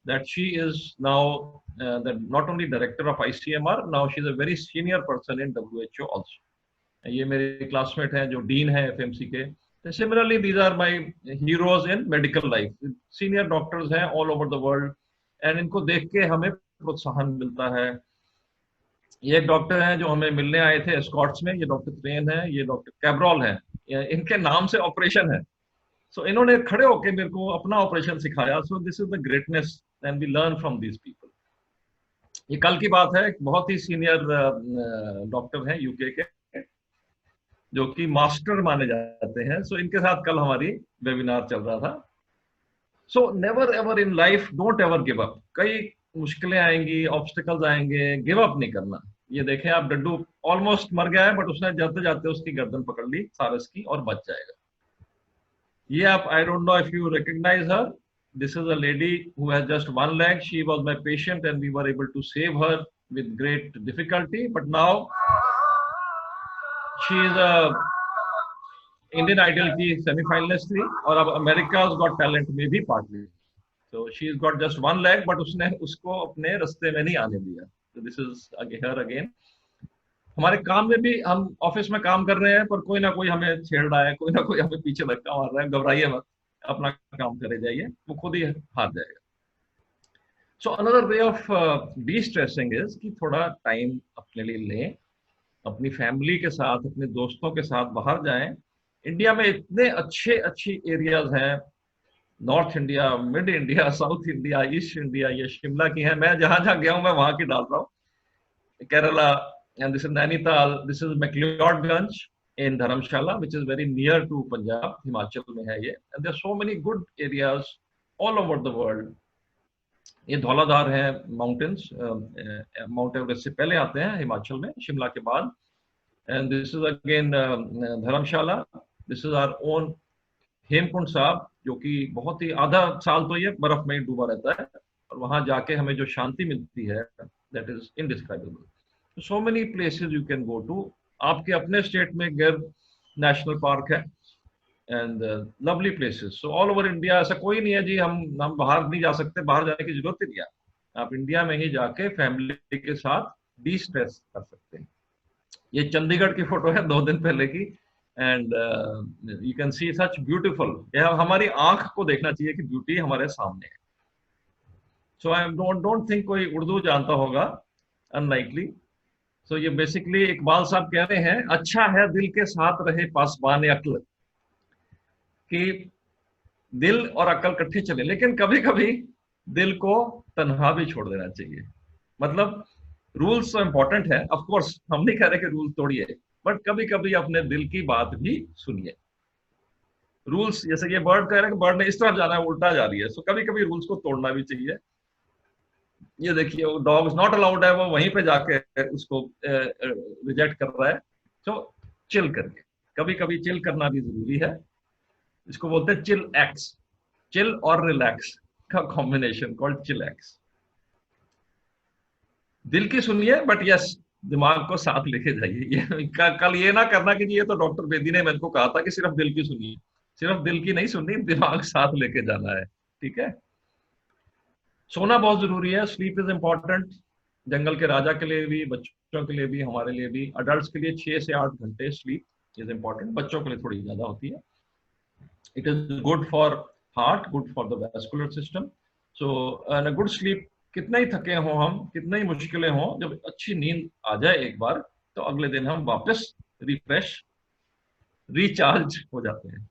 that she is now not only director of ICMR, now she is a very senior person in WHO also. ये मेरे क्लासमेट हैं जो डीन है FMC के। Similarly, these are my heroes in medical life. Senior doctors हैं all over the world, and इनको देख के हमें प्रोत्साहन मिलता है। ये एक डॉक्टर हैं जो हमें मिलने आए थे स्कॉट्स में, ये डॉक्टर ट्रेन है, ये डॉक्टर कैब्रॉल है, इनके नाम से ऑपरेशन है। सो इन्होंने खड़े होकर मेरे को अपना ऑपरेशन सिखाया। So this is the greatness and we learn from these people. ये कल की बात है, बहुत ही सीनियर डॉक्टर हैं यूके के, जो कि मास्टर माने जाते हैं। सो इनके साथ कल हमारी वेबिनार चल रहा था। So never ever in life, don't ever give up. कई मुश्किलें आएंगी, ऑब्स्टिकल्स आएंगे, गिव अप नहीं करना। ये देखें आप, डड्डू ऑलमोस्ट मर गया है, बट उसने जाते जाते उसकी गर्दन पकड़ ली सारस की और बच जाएगा। ये आप, I don't know if you recognize her. This is a lady who has just one leg. She was my patient and we were able to save her with great difficulty. But now she is a Indian Idol की semi-finalist थी, और अब America's Got Talent में भी part Lee. So she's got just one leg, but उसने उसको अपने रास्ते में नहीं आने दिया। So this is her again. हमारे काम में भी, हम ऑफिस में काम कर रहे हैं, पर कोई ना कोई हमें छेड़ रहा है, कोई ना कोई हमें पीछे धक्का मार रहा है। घबराइए मत, अपना काम करे जाइए, वो खुद ही हार जाएगा। So another way of D stressing is कि थोड़ा टाइम अपने लिए लें, अपनी फैमिली के साथ, अपने दोस्तों के साथ बाहर जाएं। इंडिया में इतने अच्छी एरियाज हैं, north India, mid India, south India, east India, ये शिमला की है। मैं जहां जहां गया हूं मैं वहां की डाल रहा हूँ। Kerala, and this is Nainital, this is McLeodganj in Dharamshala, which is very near to Punjab, Himachal में है ये। And there are so many good areas all over the world, ये धौलाधार है माउंटेन्स, माउंट एवरेस्ट से पहले आते हैं हिमाचल में, शिमला के बाद। And this is again Dharamshala. This is our own Hemkund Sahib, जो कि बहुत ही आधा साल तो ये बर्फ में ही डूबा रहता है, और वहां जाके हमें जो शांति मिलती है that is indescribable. So many places you can go to. आपके अपने स्टेट में गिर नेशनल पार्क है, and lovely places. So all over India, ऐसा कोई नहीं है जी हम बाहर नहीं जा सकते, बाहर जाने की जरूरत ही नहीं है। आप इंडिया में ही जाके फैमिली के साथ डी स्ट्रेस कर सकते हैं। ये चंडीगढ़ की फोटो है 2 दिन पहले की, and you can C such beautiful. हमारी आंख को देखना चाहिए कि ब्यूटी हमारे सामने है। सो आई डोंट थिंक कोई उर्दू जानता होगा, अनलाइकली। सो ये बेसिकली इकबाल साहब कह रहे हैं, अच्छा है दिल के साथ रहे पासबान अक्ल, कि दिल और अक्ल इकट्ठे चले, लेकिन कभी कभी दिल को तन्हा भी छोड़ देना चाहिए। मतलब रूल्स तो इंपॉर्टेंट है, ऑफ कोर्स हम नहीं कह रहे कि रूल तोड़िए, बट कभी कभी अपने दिल की बात भी सुनिए। रूल्स, जैसे ये बर्ड कह रहे हैं कि बर्ड ने इस तरफ जाना है, उल्टा जा रही है, सो कभी कभी रूल्स को तोड़ना भी चाहिए। ये देखिए, वो डॉग नॉट अलाउड है, वो वहीं पे जाके उसको रिजेक्ट कर रहा है। सो चिल करके, कभी कभी चिल करना भी जरूरी है। इसको बोलते हैं चिल एक्स, चिल और रिलैक्स का कॉम्बिनेशन कॉल्ड चिल एक्स। दिल की सुनिए, बट यस दिमाग को साथ लेके जाइए। ये कल ये ना करना कि ये तो डॉक्टर बेदी ने मेरे को कहा था कि सिर्फ दिल की सुनिए। सिर्फ दिल की नहीं सुननी, दिमाग साथ लेके जाना है, ठीक है। सोना बहुत जरूरी है, स्लीप इज इंपॉर्टेंट। जंगल के राजा के लिए भी, बच्चों के लिए भी, हमारे लिए भी। अडल्ट के लिए 6 से 8 घंटे स्लीप इज इंपॉर्टेंट, बच्चों के लिए थोड़ी ज्यादा होती है। It is good for heart, good for the vascular system. So and a good sleep, कितना ही थके हों हम, कितना ही मुश्किलें हों, जब अच्छी नींद आ जाए एक बार, तो अगले दिन हम वापस रिफ्रेश, रिचार्ज हो जाते हैं।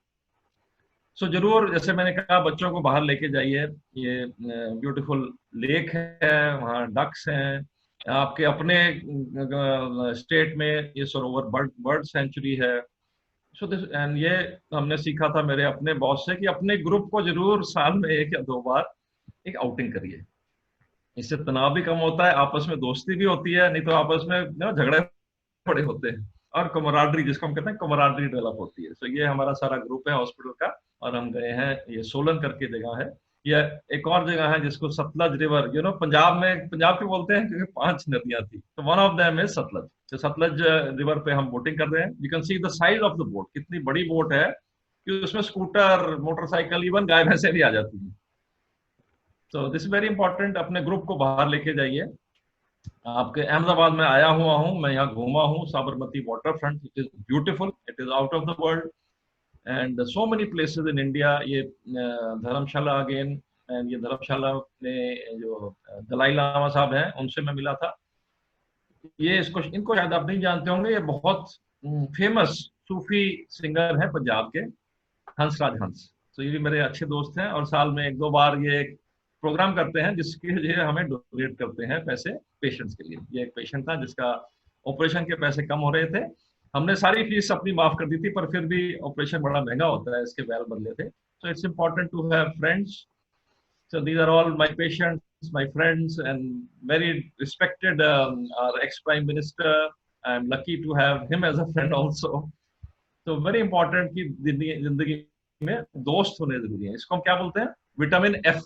सो जरूर, जैसे मैंने कहा, बच्चों को बाहर लेके जाइए। ये ब्यूटीफुल लेक है, वहाँ डक्स हैं। आपके अपने स्टेट में ये सरोवर बर्ड सेंचुरी है। सो दिस, एंड ये हमने सीखा था मेरे अपने बॉस से कि अपने ग्रुप को जरूर साल में 1 या 2 बार एक आउटिंग करिए। इससे तनाव भी कम होता है, आपस में दोस्ती भी होती है, नहीं तो आपस में झगड़े पड़े होते हैं, और कमराडरी, जिसको हम कहते हैं कमराडरी, डेवलप होती है। तो ये हमारा सारा ग्रुप है हॉस्पिटल का, और हम गए हैं, ये सोलन करके जगह है। या एक और जगह है जिसको सतलज रिवर, पंजाब में, पंजाब के बोलते हैं क्योंकि 5 नदियां थी, तो one of them is Sutlej. तो सतलज रिवर पे हम बोटिंग कर रहे हैं। You can see the size of the boat, कितनी बड़ी बोट है कि उसमें स्कूटर, मोटरसाइकिल, इवन गाय भैंसे भी आ जाती है। तो दिस इज वेरी इंपॉर्टेंट, अपने ग्रुप को बाहर लेके जाइए। आपके अहमदाबाद में आया हुआ हूँ मैं, यहाँ घूमा हूँ, Sabarmati water front, it is beautiful, it is out of the world, and so many places in India. ये धर्मशाला अगेन, एंड ये धर्मशाला में जो दलाई लामा साहब हैं, उनसे मैं मिला था। ये इनको शायद आप नहीं जानते होंगे, ये बहुत फेमस सूफी सिंगर है पंजाब के, हंसराज हंस। तो ये भी मेरे अच्छे दोस्त हैं, और साल में 1-2 बार ये एक प्रोग्राम करते हैं जिसके लिए हमें डोनेट करते हैं पैसे पेशेंट्स के लिए। ये एक पेशेंट था जिसका ऑपरेशन के पैसे कम हो रहे थे, हमने सारी फीस अपनी माफ कर दी थी, पर फिर भी ऑपरेशन बड़ा महंगा होता है, इसके बैल बदले थे। So it's important to have friends. So these are all my patients, my friends, and very respected our ex prime minister. I am lucky to have him as a friend also. तो very important कि जिंदगी में दोस्त होने जरूरी है। इसको हम क्या बोलते हैं, vitamin F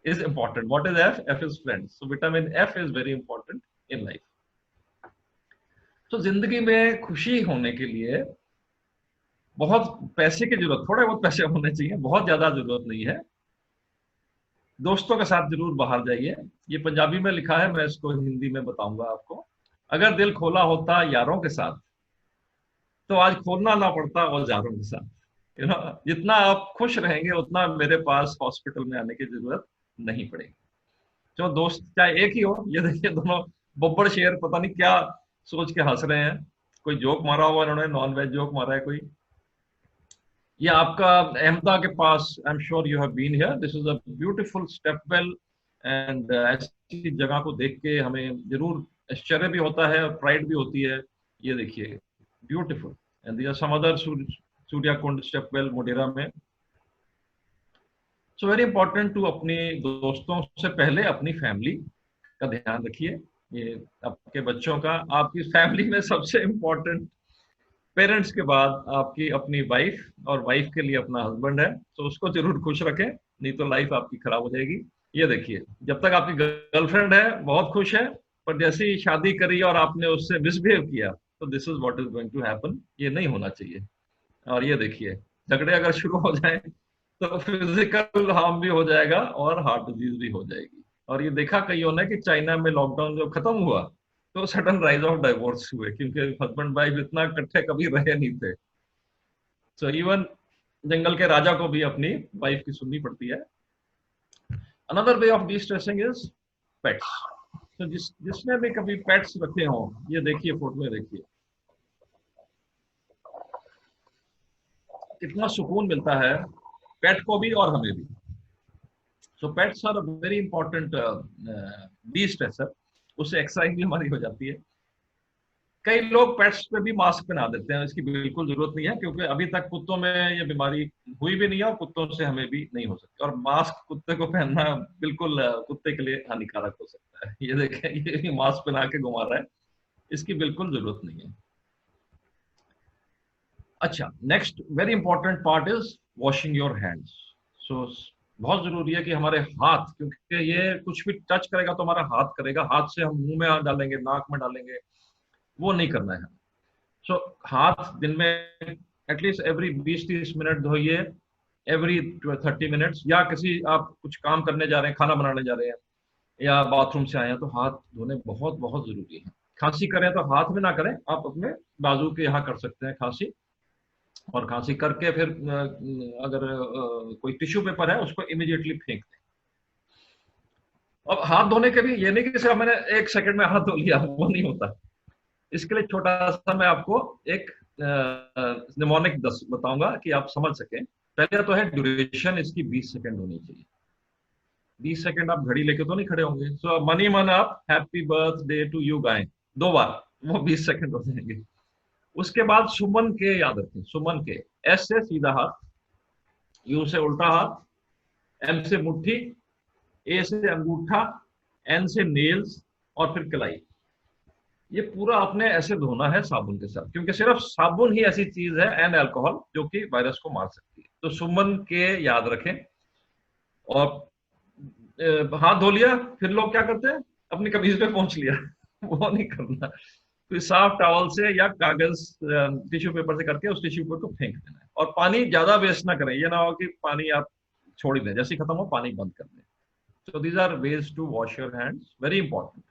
is important. What is F? F is friends. So vitamin F is very important in life. So जिंदगी में खुशी होने के लिए बहुत पैसे की जरूरत, थोड़े बहुत पैसे होने चाहिए, बहुत ज्यादा जरूरत नहीं है। दोस्तों के साथ जरूर बाहर जाइए। ये पंजाबी में लिखा है, मैं इसको हिंदी में बताऊंगा आपको। अगर दिल खोला होता यारों के साथ, तो आज खोलना ना पड़ता औजारों के साथ। जितना आप खुश रहेंगे, उतना मेरे पास हॉस्पिटल में आने की जरूरत नहीं पड़ेगी। जो दोस्त चाहे एक ही हो, ये देखिए दोनों बब्बर शेर पता नहीं क्या सोच के हंस रहे हैं। कोई जोक मारा हुआ इन्होंने, नॉन वेज जोक मारा है कोई। ये आपका अहमदा के पास, I am sure you have been here, this is a beautiful stepwell, and ऐसी जगह को देख के हमें जरूर आश्चर्य भी होता है, प्राइड भी होती है। ये देखिए beautiful, and there are some other Surya Kund stepwell Modhera में। सो वेरी इंपॉर्टेंट टू अपने दोस्तों से पहले अपनी फैमिली का ध्यान रखिए। ये आपके बच्चों का, आपकी फैमिली में सबसे इम्पोर्टेंट पेरेंट्स के बाद आपकी अपनी वाइफ, और वाइफ के लिए अपना हस्बैंड है, तो उसको जरूर खुश रखें, नहीं तो लाइफ आपकी खराब हो जाएगी। ये देखिए, जब तक आपकी गर्लफ्रेंड है बहुत खुश है, पर जैसे ही शादी करी और आपने उससे मिसबिहेव किया, तो this is what is going to happen. ये नहीं होना चाहिए। और ये देखिए, झगड़े अगर शुरू हो जाए तो फिजिकल हार्म भी हो जाएगा और हार्ट डिजीज भी हो जाएगी। और ये देखा कईयों ने कि चाइना में लॉकडाउन जब खत्म हुआ तो सडन राइज ऑफ डाइवोर्स हुए, क्योंकि हस्बैंड वाइफ इतना इकट्ठे कभी रहे नहीं थे। सो इवन जंगल के राजा को भी अपनी वाइफ की सुननी पड़ती है। Another way of distressing is pets. तो जिसने भी कभी पेट्स रखे हों, ये देखिए फोटो में देखिए कितना सुकून मिलता है पेट को भी और हमें भी। So pets are a very important destresser. उससे एक्सरसाइज भी हमारी हो जाती है। कई लोग पेट्स पे भी मास्क पहना देते हैं, इसकी बिल्कुल जरूरत नहीं है, क्योंकि अभी तक कुत्तों में ये बीमारी हुई भी नहीं है और कुत्तों से हमें भी नहीं हो सकती। और मास्क कुत्ते को पहनना बिल्कुल कुत्ते के लिए हानिकारक हो सकता है। ये देखें, ये मास्क पहना के घुमा रहा है, इसकी बिल्कुल जरूरत नहीं है। अच्छा, next very important part is washing your hands. So बहुत जरूरी है कि हमारे हाथ, क्योंकि ये कुछ भी टच करेगा तो हमारा हाथ करेगा, हाथ से हम मुंह में डालेंगे, नाक में डालेंगे, वो नहीं करना है। सो हाथ दिन में एटलीस्ट एवरी 20-30 मिनट धोइए, एवरी 30 मिनट्स, या किसी आप कुछ काम करने जा रहे हैं, खाना बनाने जा रहे हैं या बाथरूम से आए हैं, तो हाथ धोने बहुत बहुत जरूरी है। खांसी करें तो हाथ में ना करें, आप अपने बाजू के यहाँ कर सकते हैं खांसी, और खांसी करके फिर अगर कोई टिश्यू पेपर है उसको इमीडिएटली फेंक दें। अब हाथ धोने के भी ये नहीं कि सिर्फ मैंने 1 सेकंड में हाथ धो लिया, वो नहीं होता। इसके लिए छोटा सा मैं आपको एक निमोनिक बताऊंगा कि आप समझ सकें। पहले तो है ड्यूरेशन, इसकी 20 सेकंड होनी चाहिए। 20 सेकंड आप घड़ी लेके तो नहीं खड़े होंगे। सो मनी मन आप हैप्पी बर्थडे टू यू गाएं 2 बार, वो 20 सेकंड हो जाएंगे। उसके बाद सुमन के याद रखें, सुमन के, एस से सीधा हाथ, यू से उल्टा हाथ, एम से मुट्ठी, ए से अंगूठा, एन से नेल्स, और फिर कलाई। ये पूरा आपने ऐसे धोना है साबुन के साथ, क्योंकि सिर्फ साबुन ही ऐसी चीज है, एंड अल्कोहल, जो कि वायरस को मार सकती है। तो सुमन के याद रखें। और हाथ धो लिया, फिर लोग क्या करते हैं, अपनी कमीज पे पहुंच लिया वो नहीं करना। तो साफ टॉवल से या कागज टिश्यू पेपर से करके उस टिश्यू पेपर को फेंक देना है। और पानी ज्यादा वेस्ट ना करें, ये ना हो कि पानी आप छोड़ ही दें, जैसे खत्म हो पानी बंद कर दें। So these are ways to wash your hands, very important.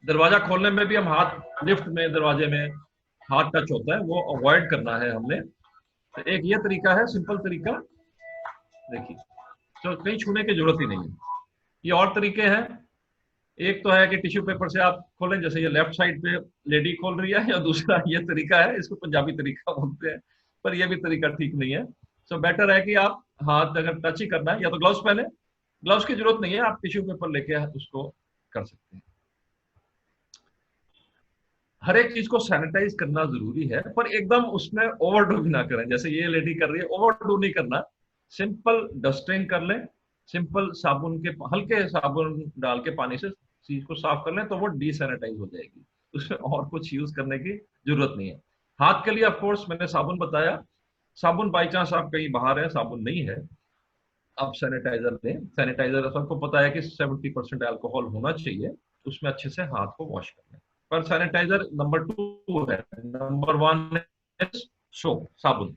दरवाजा खोलने में भी हम हाथ, लिफ्ट में दरवाजे में हाथ टच होता है, वो अवॉइड करना है हमने। तो एक ये तरीका है, सिंपल तरीका, देखिए, तो कहीं छूने की जरूरत ही नहीं है। ये और तरीके हैं। एक तो है कि टिश्यू पेपर से आप खोलें, जैसे ये लेफ्ट साइड पे लेडी खोल रही है, या दूसरा ये तरीका है, इसको पंजाबी तरीका बोलते हैं, पर ये भी तरीका ठीक नहीं है। सो बेटर है कि आप हाथ अगर टच ही करना है, या तो ग्लव्स पहने, ग्लव्स की जरूरत नहीं है, आप टिश्यू पेपर लेके उसको कर सकते हैं। हर एक चीज को सैनिटाइज करना जरूरी है, पर एकदम उसमें ओवरडू भी ना करें, जैसे ये लेडी कर रही है, ओवरडू नहीं करना। सिंपल डस्टिंग कर लें, सिंपल साबुन के, हल्के साबुन डाल के पानी से चीज को साफ कर लें, तो वो डीसैनिटाइज हो जाएगी। उसमें और कुछ यूज करने की जरूरत नहीं है। हाथ के लिए ऑफ कोर्स मैंने साबुन बताया। साबुन बाई चांस आप कहीं बाहर है, साबुन नहीं है, आप सैनिटाइजर लें। सैनिटाइजर सबको पता है कि 70% अल्कोहल होना चाहिए, उसमें अच्छे से हाथ को वॉश कर लें। पर सैनिटाइजर नंबर 2 है, नंबर 1 है सोप, साबुन।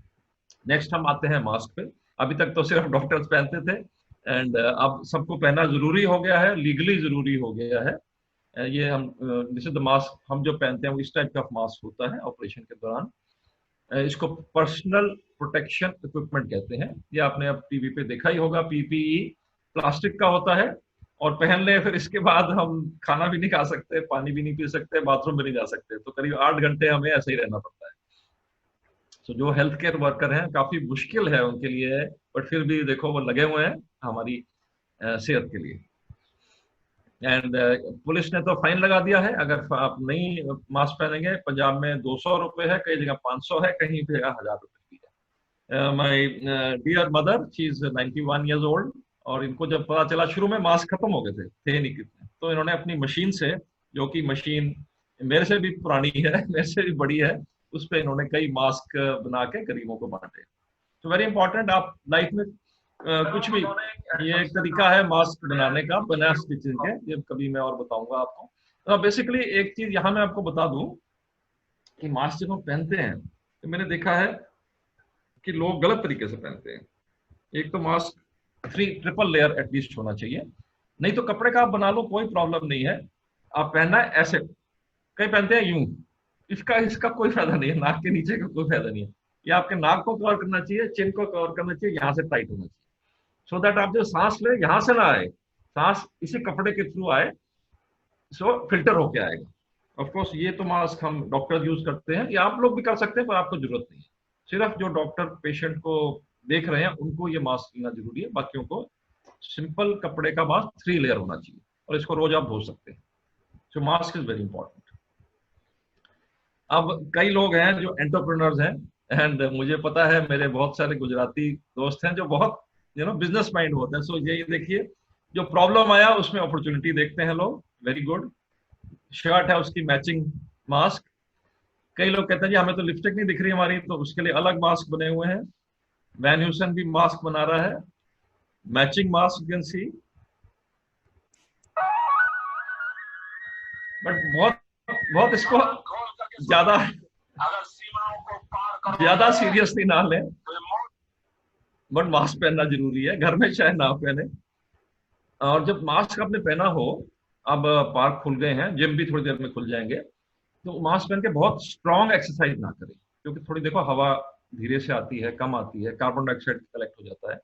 नेक्स्ट हम आते हैं मास्क पे। अभी तक तो सिर्फ डॉक्टर्स पहनते थे, एंड अब सबको पहनना जरूरी हो गया है, लीगली जरूरी हो गया है। ये हम दिस इज द मास्क हम जो पहनते हैं, वो इस टाइप का मास्क होता है ऑपरेशन के दौरान। इसको पर्सनल प्रोटेक्शन इक्विपमेंट कहते हैं। ये आपने अब टीवी पे देखा ही होगा, पीपीई प्लास्टिक का होता है, और पहन ले, फिर इसके बाद हम खाना भी नहीं खा सकते, पानी भी नहीं पी सकते, बाथरूम भी नहीं जा सकते, तो करीब 8 घंटे हमें ऐसे ही रहना पड़ता है। तो जो हेल्थ केयर वर्कर हैं, काफी मुश्किल है उनके लिए, बट फिर भी देखो वो लगे हुए हैं हमारी सेहत के लिए। एंड पुलिस ने तो फाइन लगा दिया है अगर आप नहीं मास्क पहनेंगे। पंजाब में 200 रुपए है, कई जगह 500 है, कहीं पे 1000 रुपए भी है। My dear mother, she is 91 years old, और इनको जब पता चला, शुरू में मास्क खत्म हो गए थे नहीं कितने, तो इन्होंने अपनी मशीन से, जो कि मशीन मेरे से भी पुरानी है, मेरे से भी बड़ी है, उस पर इन्होंने कई मास्क बना के गरीबों को बांटे। तो वेरी इंपॉर्टेंट, आप लाइफ में कुछ भी, ये एक तरीका है मास्क बनाने का, बिना स्टिचिंग के, ये कभी मैं और बताऊंगा आपको। तो बेसिकली एक चीज यहाँ मैं आपको बता दूं कि मास्क जब हम पहनते हैं, तो मैंने देखा है कि लोग गलत तरीके से पहनते हैं। एक तो मास्क ट्रिपल लेयर एटलीस्ट होना चाहिए, नहीं तो कपड़े का आप बना लो, कोई प्रॉब्लम नहीं है। आप पहनना है ऐसे, कई पहनते हैं यूं, इसका कोई फायदा नहीं है, नाक के नीचे का कोई फायदा नहीं है। ये आपके नाक को कवर करना चाहिए, चिन को कवर करना चाहिए, यहाँ से टाइट होना चाहिए, सो दैट आप जो सांस ले यहाँ से ना आए, सांस इसी कपड़े के थ्रू आए, सो फिल्टर होके आएगा। ऑफ कोर्स ये तो मास्क हम डॉक्टर यूज करते हैं, या आप लोग भी कर सकते हैं, पर आपको जरूरत नहीं है। सिर्फ जो डॉक्टर पेशेंट को देख रहे हैं उनको ये मास्क लेना जरूरी है, बाकियों को सिंपल कपड़े का मास्क 3 लेयर होना चाहिए, और इसको रोज आप धो सकते हैं। सो मास्क इज वेरी इंपॉर्टेंट। अब कई लोग हैं जो एंटरप्रेन्योर्स हैं, एंड मुझे पता है मेरे बहुत सारे गुजराती दोस्त हैं जो बहुत बिजनेस माइंड होते हैं। सो ये देखिए, जो प्रॉब्लम आया उसमें अपॉर्चुनिटी देखते हैं लोग, वेरी गुड। शर्ट है उसकी मैचिंग मास्क, कई लोग कहते हैं जी हमें तो लिपस्टिक नहीं दिख रही हमारी, तो उसके लिए अलग मास्क बने हुए हैं। वैन ह्यूसन भी मास्क बना रहा है, matching mask you can C. But बहुत बहुत इसको ज्यादा सीरियसली ना लें, बट मास्क पहनना जरूरी है, घर में चाहे ना पहने। और जब मास्क आपने पहना हो, अब पार्क खुल गए हैं, जिम भी थोड़ी देर में खुल जाएंगे, तो मास्क पहन के बहुत स्ट्रॉन्ग एक्सरसाइज ना करें, क्योंकि थोड़ी देखो हवा धीरे से आती है, कम आती है, कार्बन डाइऑक्साइड कलेक्ट हो जाता है।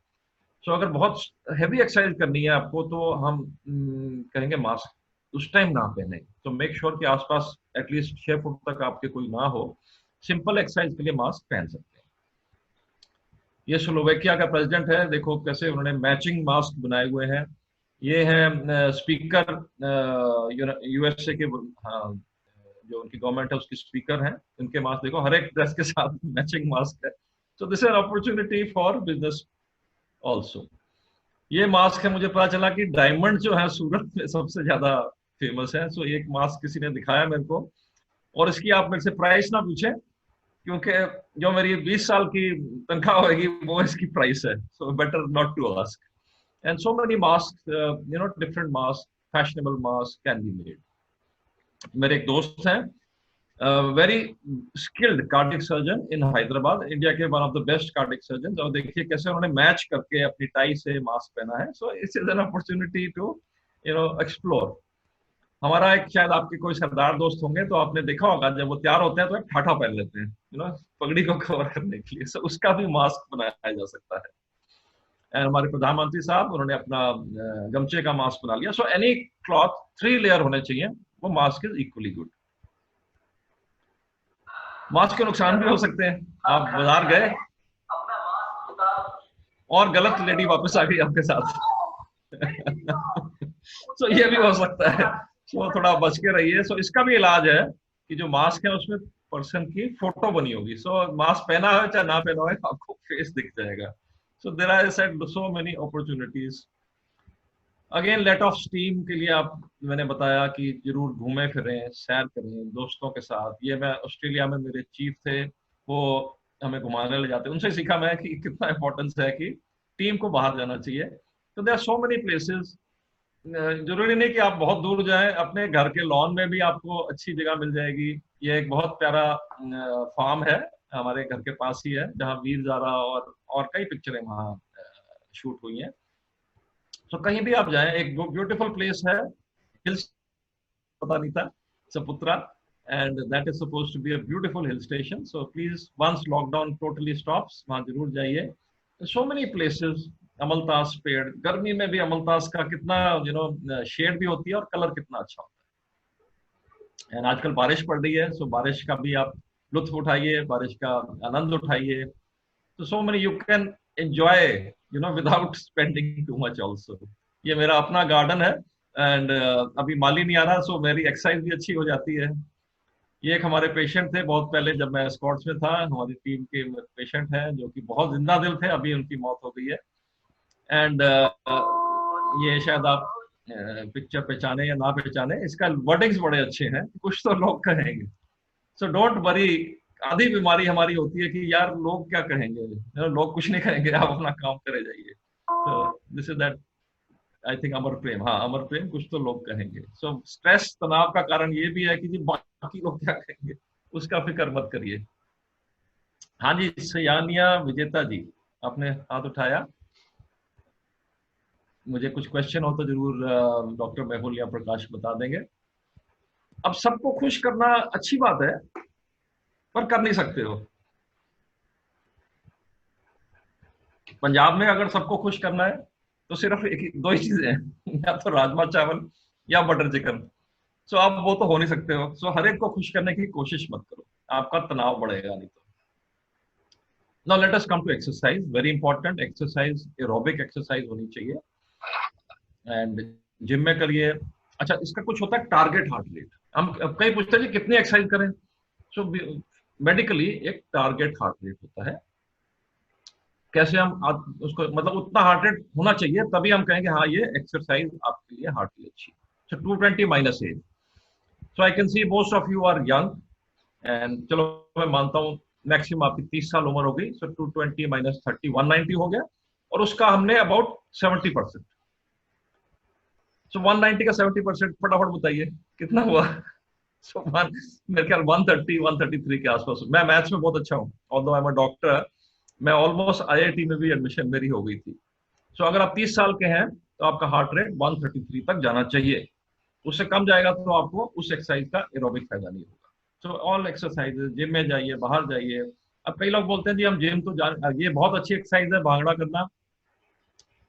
सो अगर बहुत हैवी एक्सरसाइज करनी है आपको, तो हम कहेंगे मास्क उस टाइम ना पहने। तो मेक श्योर कि आसपास एटलीस्ट 6 फुट तक आपके कोई ना हो, सिंपल एक्सरसाइज के लिए मास्क पहन सकते हैं। ये स्लोवेकिया का प्रेसिडेंट है, देखो कैसे उन्होंने मैचिंग मास्क बनाए हुए हैं। ये है स्पीकर यूएसए के, जो उनकी गवर्नमेंट है उसकी स्पीकर हैं, उनके मास्क देखो हर एक ड्रेस के साथ मैचिंग मास्क है। सो this is an opportunity for business also. ये मास्क है, मुझे पता चला कि डायमंड जो है सूरत में सबसे ज्यादा फेमस है। सो एक मास्क किसी ने दिखाया मेरे को, और इसकी आप मेरे से प्राइस ना पूछें, क्योंकि जो मेरी 20 साल की तनख्वाह होगी वो इसकी प्राइस है। So better not to ask. And so many mask, different mask, fashionable mask can be made. मेरे एक दोस्त हैं, very skilled cardiac surgeon in Hyderabad, India के one of the best cardiac surgeon, और देखिए कैसे उन्होंने मैच करके अपनी टाई से मास्क पहना है। So it's an opportunity to explore. हमारा एक, शायद आपके कोई सरदार दोस्त होंगे तो आपने देखा होगा, जब वो तैयार होते हैं तो एक ठाठा पहन लेते हैं, पगड़ी को कवर करने के लिए। सो उसका भी मास्क बनाया जा सकता है। एंड हमारे प्रधानमंत्री साहब, उन्होंने अपना गमछे का मास्क बना लिया। सो एनी क्लॉथ 3 लेयर होने चाहिए, वो mask is equally good. Mask के नुकसान भी हो सकते हैं। आप बाजार गए और गलत लेडी वापस आ गई आपके साथ तो ये भी हो सकता है, तो थोड़ा बच के रहिए। सो इसका भी इलाज है कि जो मास्क है उसमें पर्सन की फोटो बनी होगी। सो मास्क पहना हो चाहे ना पहना हो, आपको फेस दिख जाएगा। So there are so many opportunities. Again let off steam के लिए आप, मैंने बताया कि जरूर घूमें फिरें, सैर करें दोस्तों के साथ। ये मैं ऑस्ट्रेलिया में, मेरे चीफ थे, वो हमें घुमाने ले जाते, उनसे सीखा मैं कि कितना इंपॉर्टेंस है कि टीम को बाहर जाना चाहिए। तो there are so many places, जरूरी नहीं कि आप बहुत दूर जाएं, अपने घर के लॉन में भी आपको अच्छी जगह मिल जाएगी। ये एक बहुत प्यारा फार्म है, हमारे घर के पास ही है, जहाँ वीर जारा और कई पिक्चरें वहाँ शूट हुई हैं। तो कहीं भी आप जाएं, एक ब्यूटीफुल प्लेस है, हिल्स, पता नहीं था, Saputara, and that is supposed to be a beautiful hill station. So please once lockdown totally stops, वहां जरूर जाइए। सो मेनी प्लेसेस, अमलतास पेड़, गर्मी में भी अमलतास का कितना शेड भी होती है और कलर कितना अच्छा होता है। एंड आजकल बारिश पड़ रही है, सो बारिश का भी आप लुत्फ उठाइए, बारिश का आनंद उठाइए। तो so many you can enjoy without spending too much also. ये मेरा अपना गार्डन है, एंड अभी माली नहीं आ रहा, सो मेरी एक्सरसाइज भी अच्छी हो जाती है। ये एक हमारे पेशेंट थे बहुत पहले जब मैं स्कॉट्स में था, हमारी टीम के पेशेंट हैं जो कि बहुत जिंदा दिल थे, अभी उनकी मौत हो गई है। एंड ये शायद आप पिक्चर पहचाने या ना पहचाने, इसका वर्डिंग्स बड़े अच्छे हैं, कुछ तो लोग कहेंगे। So don't worry. आधी बीमारी हमारी होती है कि यार लोग क्या कहेंगे, लोग कुछ नहीं कहेंगे, आप अपना काम करे जाइए। So this is that, I think Amar Prem, हाँ अमर प्रेम, कुछ तो लोग कहेंगे। सो स्ट्रेस तनाव का कारण ये भी है कि जी बाकी लोग क्या कहेंगे उसका फिक्र मत करिए। हाँ जी, सयानिया विजेता जी, आपने हाथ उठाया। मुझे कुछ क्वेश्चन हो तो जरूर डॉक्टर मेहुल या प्रकाश बता देंगे। अब सबको खुश करना अच्छी बात है, पर कर नहीं सकते हो। पंजाब में अगर सबको खुश करना है तो सिर्फ दो ही चीजें हैं, या तो राजमा चावल या बटर चिकन। सो अब वो तो हो नहीं सकते हो। सो हर एक को खुश करने की कोशिश मत करो, आपका तनाव बढ़ेगा नहीं तो। Now let us come to exercise, very important exercise, aerobic exercise होनी चाहिए एंड जिम में करिए। अच्छा, इसका कुछ होता है टारगेट हार्ट रेट। हम कई पूछते हैं कितनी एक्सरसाइज करें। सो मेडिकली एक टारगेट हार्ट रेट होता है। कैसे हम उसको, मतलब उतना हार्ट रेट होना चाहिए तभी हम कहेंगे हाँ ये एक्सरसाइज आपके लिए हार्ट के लिए अच्छी। So 220 minus age. So I can see most of you are young and चलो मैं मानता हूँ मैक्सिमम आपकी 30 साल उम्र हो गई। सो 220 माइनस 30 190 हो गया, और उसका हमने अबाउट 70%। सो 190 का 70% फटाफट बताइए कितना हुआ। सो मेरे ख्याल 130 133 के आसपास। मैं मैथ्स में बहुत अच्छा हूँ, although I am a doctor. मैं ऑलमोस्ट आईआईटी में भी एडमिशन मेरी हो गई थी। सो अगर आप 30 साल के हैं तो आपका हार्ट रेट 133 तक जाना चाहिए। उससे कम जाएगा तो आपको उस एक्सरसाइज का एरोबिक फायदा नहीं होगा। सो ऑल एक्सरसाइजेज, जिम में जाइए, बाहर जाइए। अब कई लोग बोलते हैं जी हम जिम तो ये बहुत अच्छी एक्सरसाइज है भांगड़ा करना,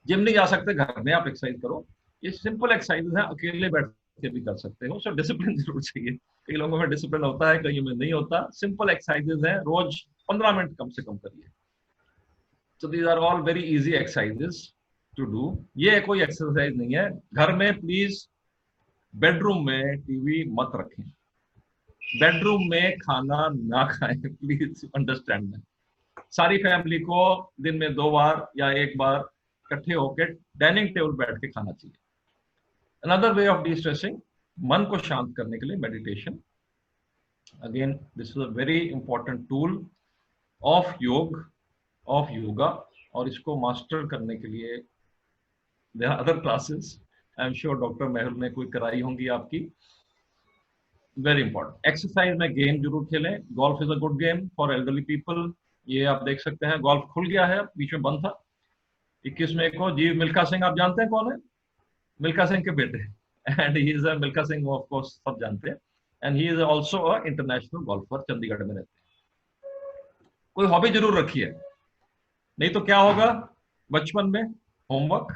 जिम नहीं जा सकते, घर में आप एक्सरसाइज करो। ये सिंपल एक्सरसाइजेज है, अकेले बैठ के भी कर सकते हो। सो डिसिप्लिन जरूर चाहिए। कई लोगों में डिसिप्लिन होता है, कई में नहीं होता। सिंपल एक्सरसाइजेज है, रोज 15 मिनट कम से कम करिए। So these are all very easy exercises to do. ये कोई एक्सरसाइज नहीं है। घर में प्लीज बेडरूम में टीवी मत रखें, बेडरूम में खाना ना खाएं, प्लीज अंडरस्टैंड दैट। सारी फैमिली को दिन में 2 बार या 1 बार इकट्ठे होकर डाइनिंग टेबल बैठ के खाना चाहिए। अनदर वे ऑफ डिस्ट्रेसिंग, मन को शांत करने के लिए meditation. Again this is a very important tool of yoga, और इसको मास्टर करने के लिए there are other classes. I am sure doctor Mehul ने कोई कराई होंगी आपकी। वेरी इंपॉर्टेंट एक्सरसाइज में गेम जरूर खेलें। Golf is a good game for elderly people. ये आप देख सकते हैं गोल्फ खुल गया है, बीच में बंद था। 21 मई को जी मिल्खा सिंह, आप जानते हैं कौन है? मिल्खा सिंह के बेटे, and he is Milkha Singh of course सब जानते हैं, and he is also a international golfer, Chandigarh में रहते हैं। कोई हॉबी जरूर रखिए, नहीं तो क्या होगा, बचपन में होमवर्क,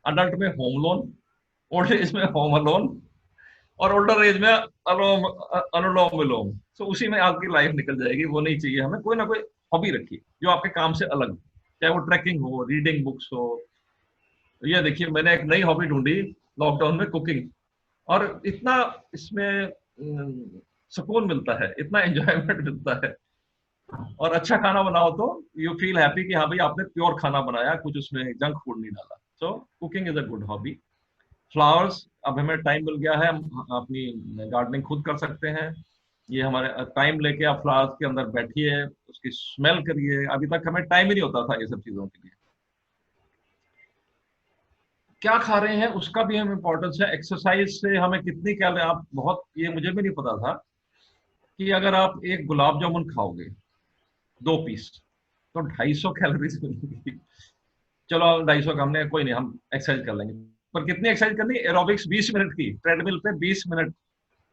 अडल्ट में होम लोन, ओल्ड एज में होम अलोन, और ओल्डर एज में अनुलोम विलोम। तो उसी में आपकी लाइफ निकल जाएगी। वो नहीं चाहिए हमें। कोई ना कोई हॉबी रखिए जो आपके काम से अलग हो, चाहे वो ट्रैकिंग हो, रीडिंग बुक्स हो। ये देखिए मैंने एक नई हॉबी ढूंढी लॉकडाउन में, कुकिंग, और इतना इसमें सुकून मिलता है, इतना एंजॉयमेंट मिलता है। और अच्छा खाना बनाओ तो यू फील हैप्पी कि हाँ भाई आपने प्योर खाना बनाया, कुछ उसमें जंक फूड नहीं डाला। So cooking is a good hobby. Flowers, अब हमें टाइम मिल गया है, हम अपनी गार्डनिंग खुद कर सकते हैं। ये हमारे टाइम लेके आप फ्लावर्स के अंदर बैठिए, उसकी स्मेल करिए। अभी तक हमें टाइम ही नहीं होता था ये सब चीजों के लिए। क्या खा रहे हैं उसका भी हम इम्पोर्टेंस है। एक्सरसाइज से हमें कितनी कैलोरी, आप बहुत, ये मुझे भी नहीं पता था कि अगर आप एक गुलाब जामुन खाओगे 2 पीस तो 250 कैलोरीज मिलेंगी। चलो 250 का हमने, कोई नहीं, हम एक्सरसाइज कर लेंगे। पर कितनी एक्सरसाइज करनी? एरोबिक्स 20 मिनट की, ट्रेडमिल पे 20 मिनट।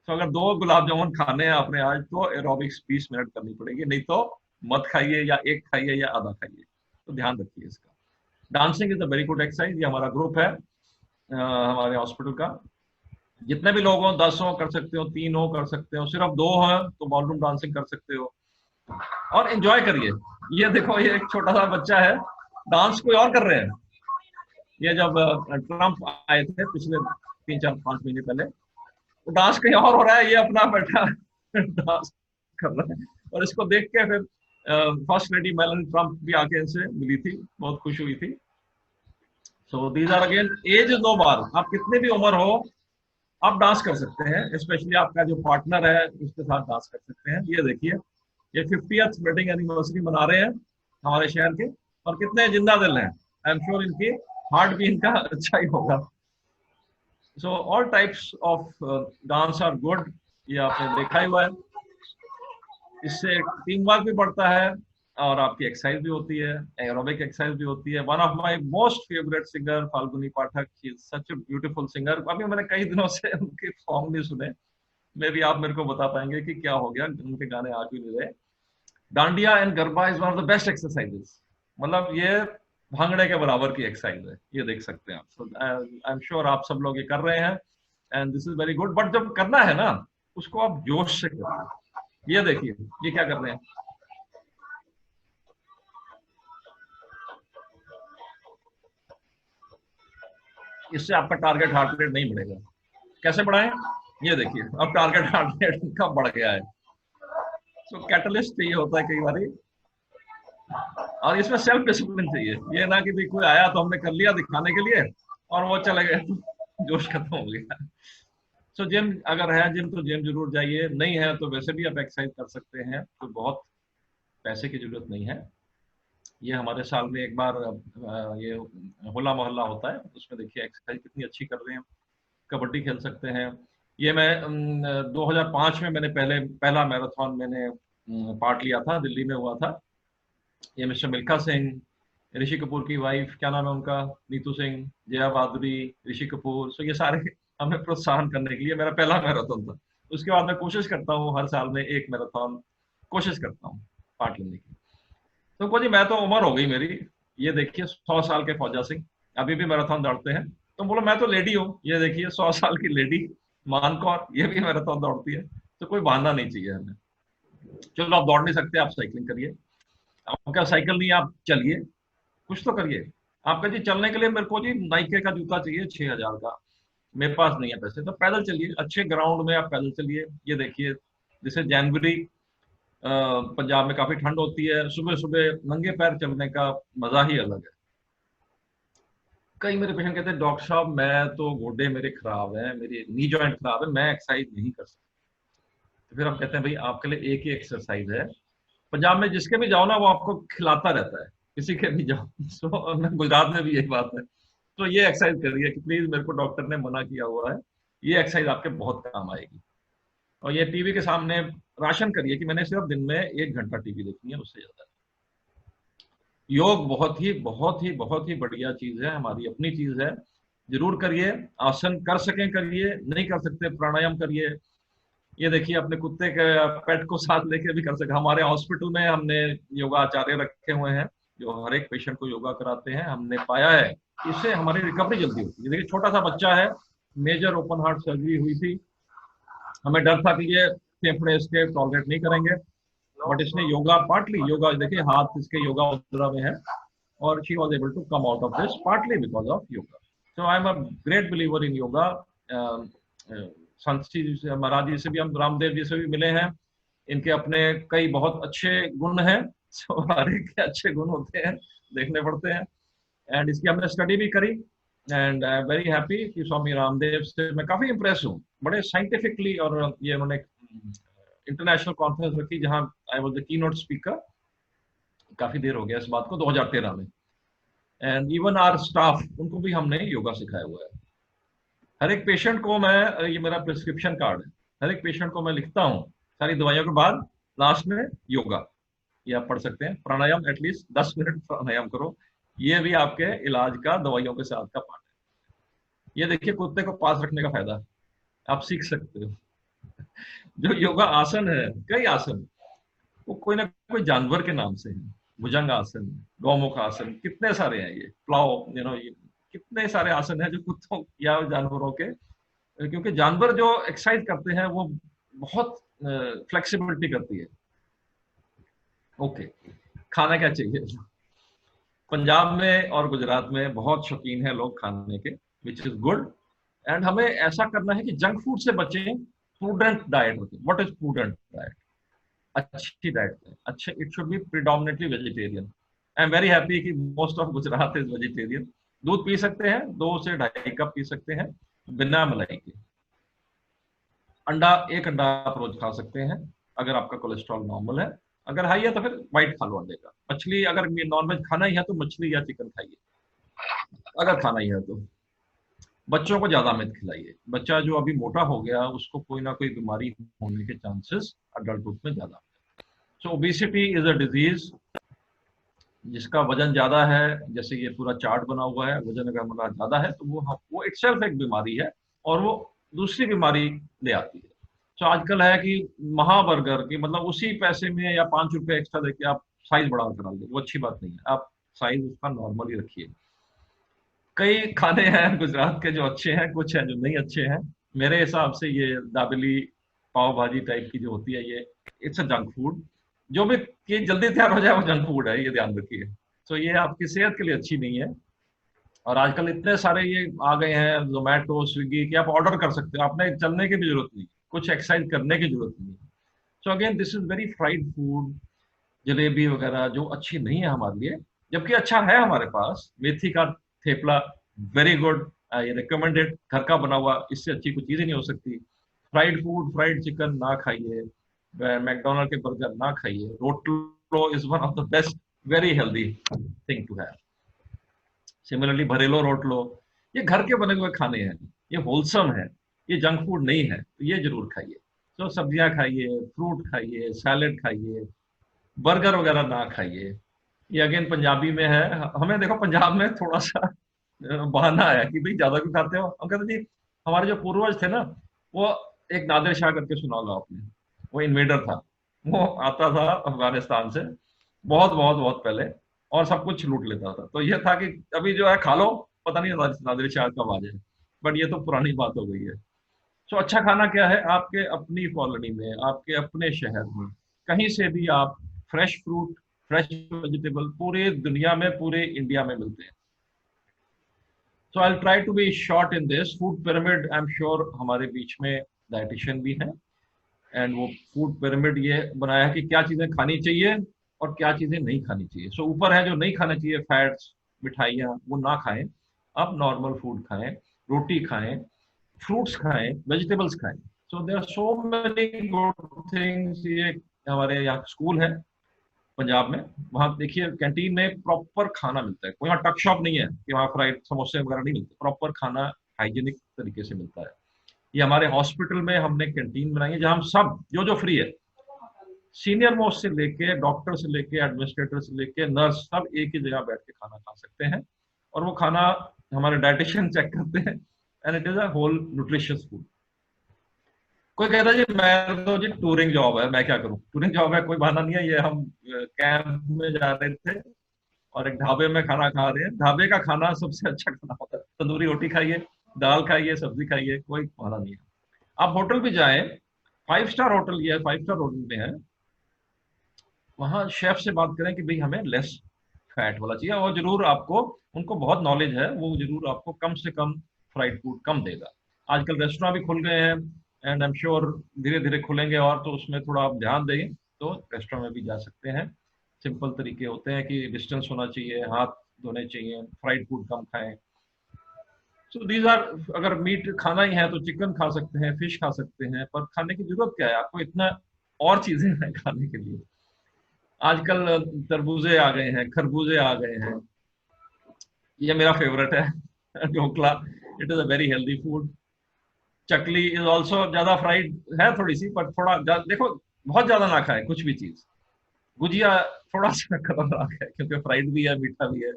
तो अगर 2 गुलाब जामुन खाने हैं आपने आज, तो एरोबिक्स 20 मिनट करनी पड़ेगी, नहीं तो मत खाइए, या एक खाइए या आधा खाइए। तो ध्यान रखिए इसका। Dancing is a very good exercise. ये हमारा ग्रुप है हमारे हॉस्पिटल का, जितने भी लोग हो, 10 हो कर सकते हो, 3 हो कर सकते हो, सिर्फ 2 हो तो बॉलरूम डांसिंग कर सकते हो, और एंजॉय करिए। ये देखो, ये एक छोटा सा बच्चा है, डांस कोई और कर रहे हैं। ये जब ट्रम्प आए थे पिछले 3 4 5 महीने पहले, तो डांस कहीं और हो रहा है, ये अपना बैठा डांस कर रहा है। और इसको देख के फिर फर्स्ट लेडी मेलानी ट्रम्प भी आके इनसे मिली थी, बहुत खुश हुई थी। So these are again, age is no bar, आप कितने भी उम्र हो आप डांस कर सकते हैं, स्पेशली आपका जो पार्टनर है उसके साथ डांस कर सकते हैं। ये देखिए, ये 50th वेडिंग एनिवर्सरी मना रहे हैं हमारे शहर के, और कितने जिंदा दिल हैं। आई एम श्योर इनकी हार्ट भी इनका अच्छा ही होगा। So all types of dance are good, ये आपने देखा ही हुआ है। इससे टीम वर्क भी बढ़ता है और आपकी एक्सरसाइज भी होती है, एरोबिक एक्सरसाइज भी होती है। One of my most favourite singer Falguni Pathak, she is such a beautiful singer. अभी मैंने कई दिनों से उनके सॉन्ग नहीं सुने, मे भी आप मेरे को बता पाएंगे कि क्या हो गया, उनके गाने आ क्यों नहीं रहे। Dandiya and garba is one of the best exercises, मतलब ये भांगड़े के बराबर की एक्सरसाइज है, ये देख सकते हैं आप। सो आई एम श्योर आप सब लोग ये कर रहे हैं and this is very good. But जब करना है ना, उसको आप जोश से करें। ये देखिए, ये क्या कर रहे हैं, इससे आपका टारगेट हार्ट रेट नहीं बढ़ेगा। कैसे बढ़ाएं, ये देखिए, अब टारगेट हार्ट रेट का बढ़ गया है। सो कैटलिस्ट चाहिए होता है कई बारी, और इसमें सेल्फ डिसिप्लिन चाहिए। ये ना कि भी कोई आया तो हमने कर लिया दिखाने के लिए और वो चले गए, जोश खत्म हो गया। सो जिम अगर है, जिम तो जिम जरूर जाइए, नहीं है तो वैसे भी आप एक्सरसाइज कर सकते हैं, तो बहुत पैसे की जरूरत नहीं है। ये हमारे साल में एक बार ये होला मोहल्ला होता है, उसमें देखिए एक्सरसाइज कितनी अच्छी कर रहे हैं। कबड्डी खेल सकते हैं। ये मैं 2005 में मैंने पहला मैराथन मैंने पार्ट लिया था, दिल्ली में हुआ था। ये मिस्टर मिल्खा सिंह, ऋषि कपूर की वाइफ, क्या नाम है उनका, नीतू सिंह, जया बहादुरी, ऋषि कपूर, सो ये सारे हमें प्रोत्साहन करने के लिए मेरा पहला मैराथन था। उसके बाद मैं कोशिश करता हूँ हर साल में एक मैराथन कोशिश करता हूँ पार्ट लेने की। तो जी मैं तो उम्र हो गई मेरी, ये देखिए 100 साल के फौजा सिंह अभी भी मैराथन दौड़ते हैं। तो बोलो मैं तो लेडी हूँ, ये देखिए 100 साल की लेडी मान कौर, ये भी मैराथन दौड़ती है। तो कोई बहाना नहीं चाहिए हमें। चलो आप दौड़ नहीं सकते, आप साइकिलिंग करिए। आपका साइकिल नहीं, आप चलिए, कुछ तो करिए। आपका जी चलने के लिए मेरे को जी नाइके का जूता चाहिए 6000 का, मेरे पास नहीं है पैसे, तो पैदल चलिए, अच्छे ग्राउंड में आप पैदल चलिए। ये देखिए, जैसे जनवरी पंजाब में काफी ठंड होती है, सुबह सुबह नंगे पैर चलने का मजा ही अलग है। कई मेरे पेशेंट कहते हैं डॉक्टर साहब मैं तो गोडे मेरे खराब है, मेरी नी जॉइंट खराब है, मैं एक्सरसाइज नहीं कर सकता। तो फिर हम कहते हैं भाई आपके लिए एक ही एक्सरसाइज है, पंजाब में जिसके भी जाओ ना वो आपको खिलाता रहता है, किसी के भी जाओ। सो गुजरात में भी यही बात है। तो ये एक्सरसाइज करिए कि प्लीज, मेरे को डॉक्टर ने मना किया हुआ है, ये एक्सरसाइज आपके बहुत काम आएगी। और ये टीवी के सामने राशन करिए कि मैंने सिर्फ दिन में 1 घंटा टीवी देखनी है, उससे ज्यादा। योग बहुत ही बहुत ही बहुत ही बढ़िया चीज है, हमारी अपनी चीज है, जरूर करिए। आसन कर सकें करिए, नहीं कर सकते प्राणायाम करिए। ये देखिए, अपने कुत्ते के पेट को साथ लेके भी कर सकते। हमारे हॉस्पिटल में हमने योगा आचार्य रखे हुए हैं जो हर एक पेशेंट को योगा कराते हैं। हमने पाया है इससे हमारी रिकवरी जल्दी होती है। देखिए छोटा सा बच्चा है, मेजर ओपन हार्ट सर्जरी हुई थी, हमें डर था कि ये फेफड़े इसके टॉलरेट नहीं करेंगे, बट इसने योगा, पार्टली योगा, देखिए हाथ इसके योगा मुद्रा में है, और she was able to come out of this partly because of yoga. So I am a great believer in yoga. संत जी महाराज जी से भी, हम रामदेव जी से भी मिले हैं, इनके अपने कई बहुत अच्छे गुण हैं। सो हर एक के अच्छे गुण होते हैं, देखने पड़ते हैं। एंड इसकी हमने स्टडी भी करी, and I am very happy कि स्वामी रामदेव से मैं काफी इंप्रेस हूँ, बड़े साइंटिफिकली। और ये उन्होंने इंटरनेशनल कॉन्फ्रेंस रखी जहां I was the keynote speaker, काफी देर हो गया इस बात को, 2013 में। एंड इवन आवर स्टाफ, उनको भी हमने योगा सिखाया हुआ है। हर एक पेशेंट को मैं, ये मेरा प्रिस्क्रिप्शन कार्ड है, हर एक पेशेंट को मैं लिखता हूँ सारी दवाइयों के बाद लास्ट में योगा, ये आप पढ़ सकते हैं। प्राणायाम एटलीस्ट 10 मिनट प्राणायाम करो, ये भी आपके इलाज का दवाइयों के साथ का पार्ट है। ये देखिए कुत्ते को पास रखने का फायदा, आप सीख सकते हो। जो योगा आसन है, कई आसन, वो कोई ना कोई जानवर के नाम से है। भुजंग आसन, गौमुख आसन, कितने सारे हैं, ये प्लाव, ये कितने सारे आसन हैं जो कुत्तों या जानवरों के, क्योंकि जानवर जो एक्सरसाइज करते हैं वो बहुत फ्लेक्सिबिलिटी करती है। ओके, खाना क्या चाहिए? पंजाब में और गुजरात में बहुत शौकीन है लोग खाने के, विच इज गुड। एंड हमें ऐसा करना है कि जंक फूड से बचें, प्रूडेंट डाइट होती है। What is prudent diet? अच्छी डाइट है, अच्छे, it should be predominantly vegetarian. I am very happy कि most of Gujarat is vegetarian. दूध पी सकते हैं, 2 से 2.5 कप पी सकते हैं बिना मलाई के। अंडा, 1 अंडा आप रोज खा सकते हैं अगर आपका कोलेस्ट्रॉल नॉर्मल है। अगर हाई है तो फिर व्हाइट खा लो अंडे का। मछली, अगर नॉनवेज खाना ही है तो मछली या चिकन खाइए, अगर खाना ही है तो। बच्चों को ज्यादा मत खिलाइए। बच्चा जो अभी मोटा हो गया उसको कोई ना कोई बीमारी होने के चांसेस अडल्टहुड में ज्यादा। सो ओबेसिटी इज अ डिजीज। जिसका वजन ज्यादा है, जैसे ये पूरा चार्ट बना हुआ है, वजन अगर हमारा ज्यादा है तो वो इटसेल्फ एक बीमारी है और वो दूसरी बीमारी ले आती है। तो आजकल है कि महाबर्गर की, मतलब उसी पैसे में या 5 रुपए एक्स्ट्रा देके आप साइज बड़ा करा लीजिए, वो अच्छी बात नहीं है। आप साइज उसका नॉर्मल ही रखिए। कई खाने हैं गुजरात के जो अच्छे हैं, कुछ हैं जो नहीं अच्छे हैं। मेरे हिसाब से ये दाबेली, पाव भाजी टाइप की जो होती है, ये इट्स अ जंक फूड। जो भी ये जल्दी तैयार हो जाए वो जंक फूड है, ये ध्यान रखिए। तो ये आपकी सेहत के लिए अच्छी नहीं है। और आजकल इतने सारे ये आ गए हैं जोमेटो, स्विगी, कि आप ऑर्डर कर सकते हो, आपने चलने की भी जरूरत नहीं, कुछ एक्सरसाइज करने की जरूरत नहीं। So again this is very fried food. Jalebi वगैरह जो अच्छी नहीं है हमारे लिए, जबकि अच्छा है हमारे पास। मेथी का थेपला, वेरी गुड, आई रिकमेंडेड। घर का बना हुआ, इससे अच्छी कोई चीज ही नहीं हो सकती। फ्राइड फूड, फ्राइड चिकन ना खाइए, मैकडोनल्ड के बर्गर ना खाइए। Rotlo is one of the best, very healthy thing to have. Similarly bharelo rotlo, ये घर के बने हुए खाने हैं, ये होलसम है, ये जंक फूड नहीं है, तो ये जरूर खाइए। तो सब्जियां खाइए, फ्रूट खाइए, सैलेड खाइए, बर्गर वगैरह ना खाइए। ये अगेन पंजाबी में है। हमें देखो पंजाब में थोड़ा सा बहाना है कि भाई ज्यादा क्यों खाते हो। हम कहते जी, हमारे जो पूर्वज थे ना, वो, एक नादिर शाह करके सुना होगा आपने, वो इन्वेडर था। वो आता था अफगानिस्तान से बहुत बहुत बहुत पहले, और सब कुछ लूट लेता था। तो ये था कि अभी जो है खा लो, पता नहीं नादिर शाह कब आ जाए। बट ये तो पुरानी बात हो गई है। तो अच्छा खाना क्या है? आपके अपनी कॉलोनी में, आपके अपने शहर में, कहीं से भी आप फ्रेश फ्रूट, फ्रेश वेजिटेबल पूरे दुनिया में, पूरे इंडिया में मिलते हैं। So I try to be short in this food pyramid. I am sure हमारे बीच में डाइटिशियन भी हैं, एंड वो फूड पिरामिड ये बनाया है कि क्या चीजें खानी चाहिए और क्या चीजें नहीं खानी चाहिए। सो ऊपर है जो नहीं खाना चाहिए, फैट्स, मिठाइयाँ, वो ना खाएं। आप नॉर्मल फूड खाएं, रोटी खाएं, फ्रूट्स खाएं, वेजिटेबल्स खाएं। So there are so many good things. ये हमारे यहाँ स्कूल है पंजाब में, वहां देखिए कैंटीन में प्रॉपर खाना मिलता है। कोई वहाँ टक शॉप नहीं है कि वहाँ फ्राइड समोसे वगैरह नहीं मिलते, प्रॉपर खाना हाइजीनिक तरीके से मिलता है। ये हमारे हॉस्पिटल में हमने कैंटीन बनाई है, जहाँ हम सब जो जो फ्री है, सीनियर मोस्ट से लेके डॉक्टर से लेके एडमिनिस्ट्रेटर से लेके नर्स, सब एक ही जगह बैठ के खाना खा सकते हैं। और वो खाना हमारे डाइटिशियन चेक करते हैं, and it is a whole nutritious food. कोई कहता है जी मैं तो जी टूरिंग जॉब है, मैं क्या करूं? टूरिंग जॉब है, कोई बहाना नहीं है। ये हम कैंप में जा रहे थे और एक ढाबे में खाना खा रहे हैं। ढाबे का खाना सबसे अच्छा खाना होता है। तंदूरी रोटी खाइए, दाल खाइए, सब्जी खाइए, कोई बहाना नहीं है। आप होटल भी जाएं, 5 स्टार होटल, ये 5 स्टार होटल में है, वहां शेफ से बात करें कि भाई हमें लेस फैट वाला चाहिए, और जरूर आपको, उनको बहुत नॉलेज है, वो जरूर आपको कम से कम फ्राइड फूड कम देगा। आजकल रेस्टोरेंट भी खुल गए हैं, एंड आई एम श्योर धीरे धीरे खुलेंगे, और तो उसमें थोड़ा आप ध्यान दें तो रेस्टोरेंट में भी जा सकते हैं। सिंपल तरीके होते हैं कि डिस्टेंस होना चाहिए, हाथ धोने चाहिए, फ्राइड फूड कम खाएं। सो दीज आर, अगर मीट खाना ही है तो चिकन खा सकते हैं, फिश खा सकते हैं, पर खाने की जरूरत क्या है आपको? इतना और चीजें हैं खाने के लिए। आजकल तरबूजे आ गए हैं, खरबूजे आ गए हैं। ये मेरा फेवरेट है dhokla, it is a very healthy food. Chakli is also ज्यादा फ्राइड है थोड़ी सी, पर थोड़ा देखो, बहुत ज्यादा ना खाए कुछ भी चीज। गुजिया थोड़ा सा खतरनाक है, क्योंकि फ्राइड भी है, मीठा भी है।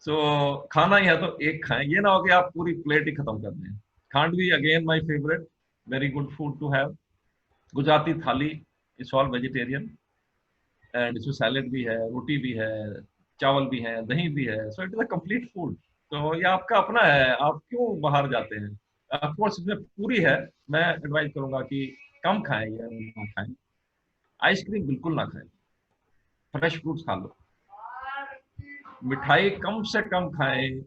सो खाना ही है तो एक खाएं, ये ना हो कि आप पूरी प्लेट ही खत्म कर दें। Khandvi again my favourite, very good food to have. Gujarati thali is all vegetarian, and इसमें सैलेड भी है, रोटी भी है, चावल भी है, दही भी है। So it is a complete food. तो ये आपका अपना है, आप क्यों बाहर जाते हैं? ऑफकोर्स इसमें पूरी है। मैं एडवाइज करूंगा कि कम खाएं या ना खाएं। आइसक्रीम बिल्कुल ना खाएं, फ्रेश फ्रूट्स खा लो, मिठाई कम से कम खाएं,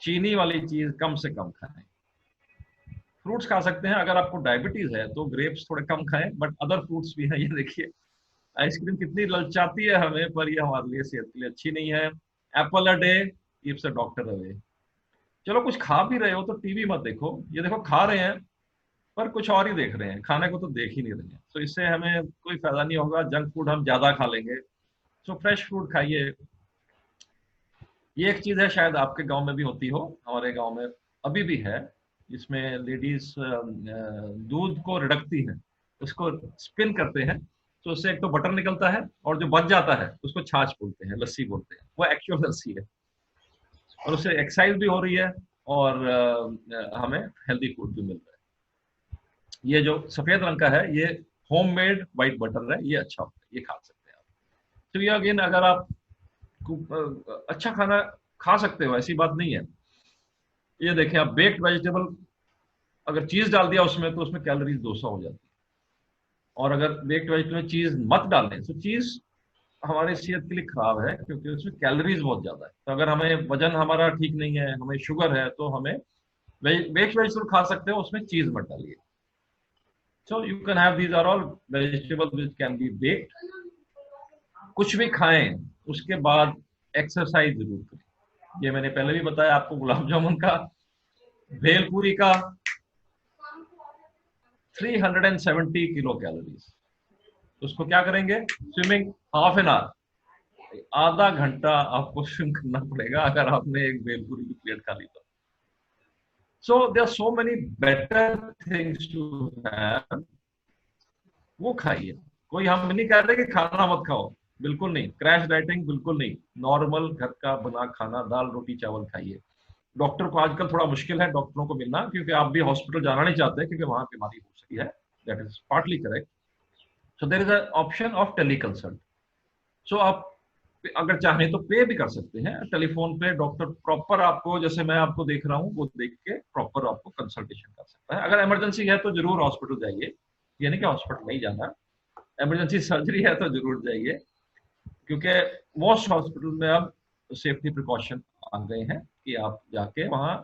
चीनी वाली चीज कम से कम खाएं, फ्रूट्स खा सकते हैं। अगर आपको डायबिटीज है तो ग्रेप्स थोड़े कम खाएं, बट अदर फ्रूट्स भी हैं। ये देखिए आइसक्रीम कितनी ललचाती है हमें, पर ये हमारे लिए सेहत के लिए अच्छी नहीं है। Apple a day keeps a doctor away. चलो कुछ खा भी रहे हो तो टीवी मत देखो। ये देखो खा रहे हैं पर कुछ और ही देख रहे हैं, खाने को तो देख ही नहीं रहे हैं, तो इससे हमें कोई फायदा नहीं होगा। जंक फूड हम ज्यादा खा लेंगे। सो फ्रेश फूड खाइए। ये एक चीज है, शायद आपके गांव में भी होती हो, हमारे गांव में अभी भी है, जिसमें लेडीज दूध को रिड़कती हैं, उसको स्पिन करते हैं, तो उससे एक तो बटर निकलता है और जो बच जाता है उसको छाछ बोलते हैं, लस्सी बोलते हैं। वो एक्चुअल लस्सी है और उससे एक्सरसाइज भी हो रही है और हमें हेल्दी फूड भी मिल रहा है। ये जो सफेद रंग का है ये होममेड व्हाइट बटर है, ये अच्छा होता है, ये खा सकते हैं आप। तो ये अगेन अगर आप अच्छा खाना खा सकते हो, ऐसी बात नहीं है। ये देखें आप, बेक्ड वेजिटेबल अगर चीज डाल दिया उसमें तो उसमें कैलोरीज 200 हो जाती है, और अगर बेक्ड वेजिटेबल में चीज मत डालें तो चीज हमारे सेहत के लिए खराब है, क्योंकि उसमें कैलोरीज बहुत ज्यादा है। तो अगर हमें वजन हमारा ठीक नहीं है, हमें शुगर है, तो हमें बेक्ड वेजिटेबल खा सकते हो, उसमें चीज मत डालिए। So you can have, these are all vegetable which can be baked. कुछ भी खाएं उसके बाद एक्सरसाइज जरूर करें। ये मैंने पहले भी बताया आपको, गुलाब जामुन का, भेलपूरी का 370 किलो कैलोरीज। उसको क्या करेंगे, स्विमिंग हाफ एन आवर, आधा घंटा आपको स्विम करना पड़ेगा अगर आपने एक भेलपूरी की प्लेट खा ली तो। So there are so many better things to have, वो खाइए। कोई हम नहीं कह रहे कि खाना मत खाओ, बिल्कुल नहीं, क्रैश डाइटिंग बिल्कुल नहीं। नॉर्मल घर का बना खाना, दाल रोटी चावल खाइए। डॉक्टर को आजकल थोड़ा मुश्किल है डॉक्टरों को मिलना, क्योंकि आप भी हॉस्पिटल जाना नहीं चाहते क्योंकि वहां बीमारी हो सकती है। That is partly correct. So there is a option of tele consult. So आप अगर चाहें तो पे भी कर सकते हैं टेलीफोन पे। डॉक्टर प्रॉपर आपको, जैसे मैं आपको देख रहा हूँ, वो देख के प्रॉपर आपको कंसल्टेशन कर सकता है। अगर इमरजेंसी है तो जरूर हॉस्पिटल जाइए, ये नहीं कि हॉस्पिटल नहीं जाना। इमरजेंसी सर्जरी है तो जरूर जाइए, क्योंकि मोस्ट हॉस्पिटल में अब सेफ्टी प्रिकॉशन आ गए हैं कि आप जाके वहाँ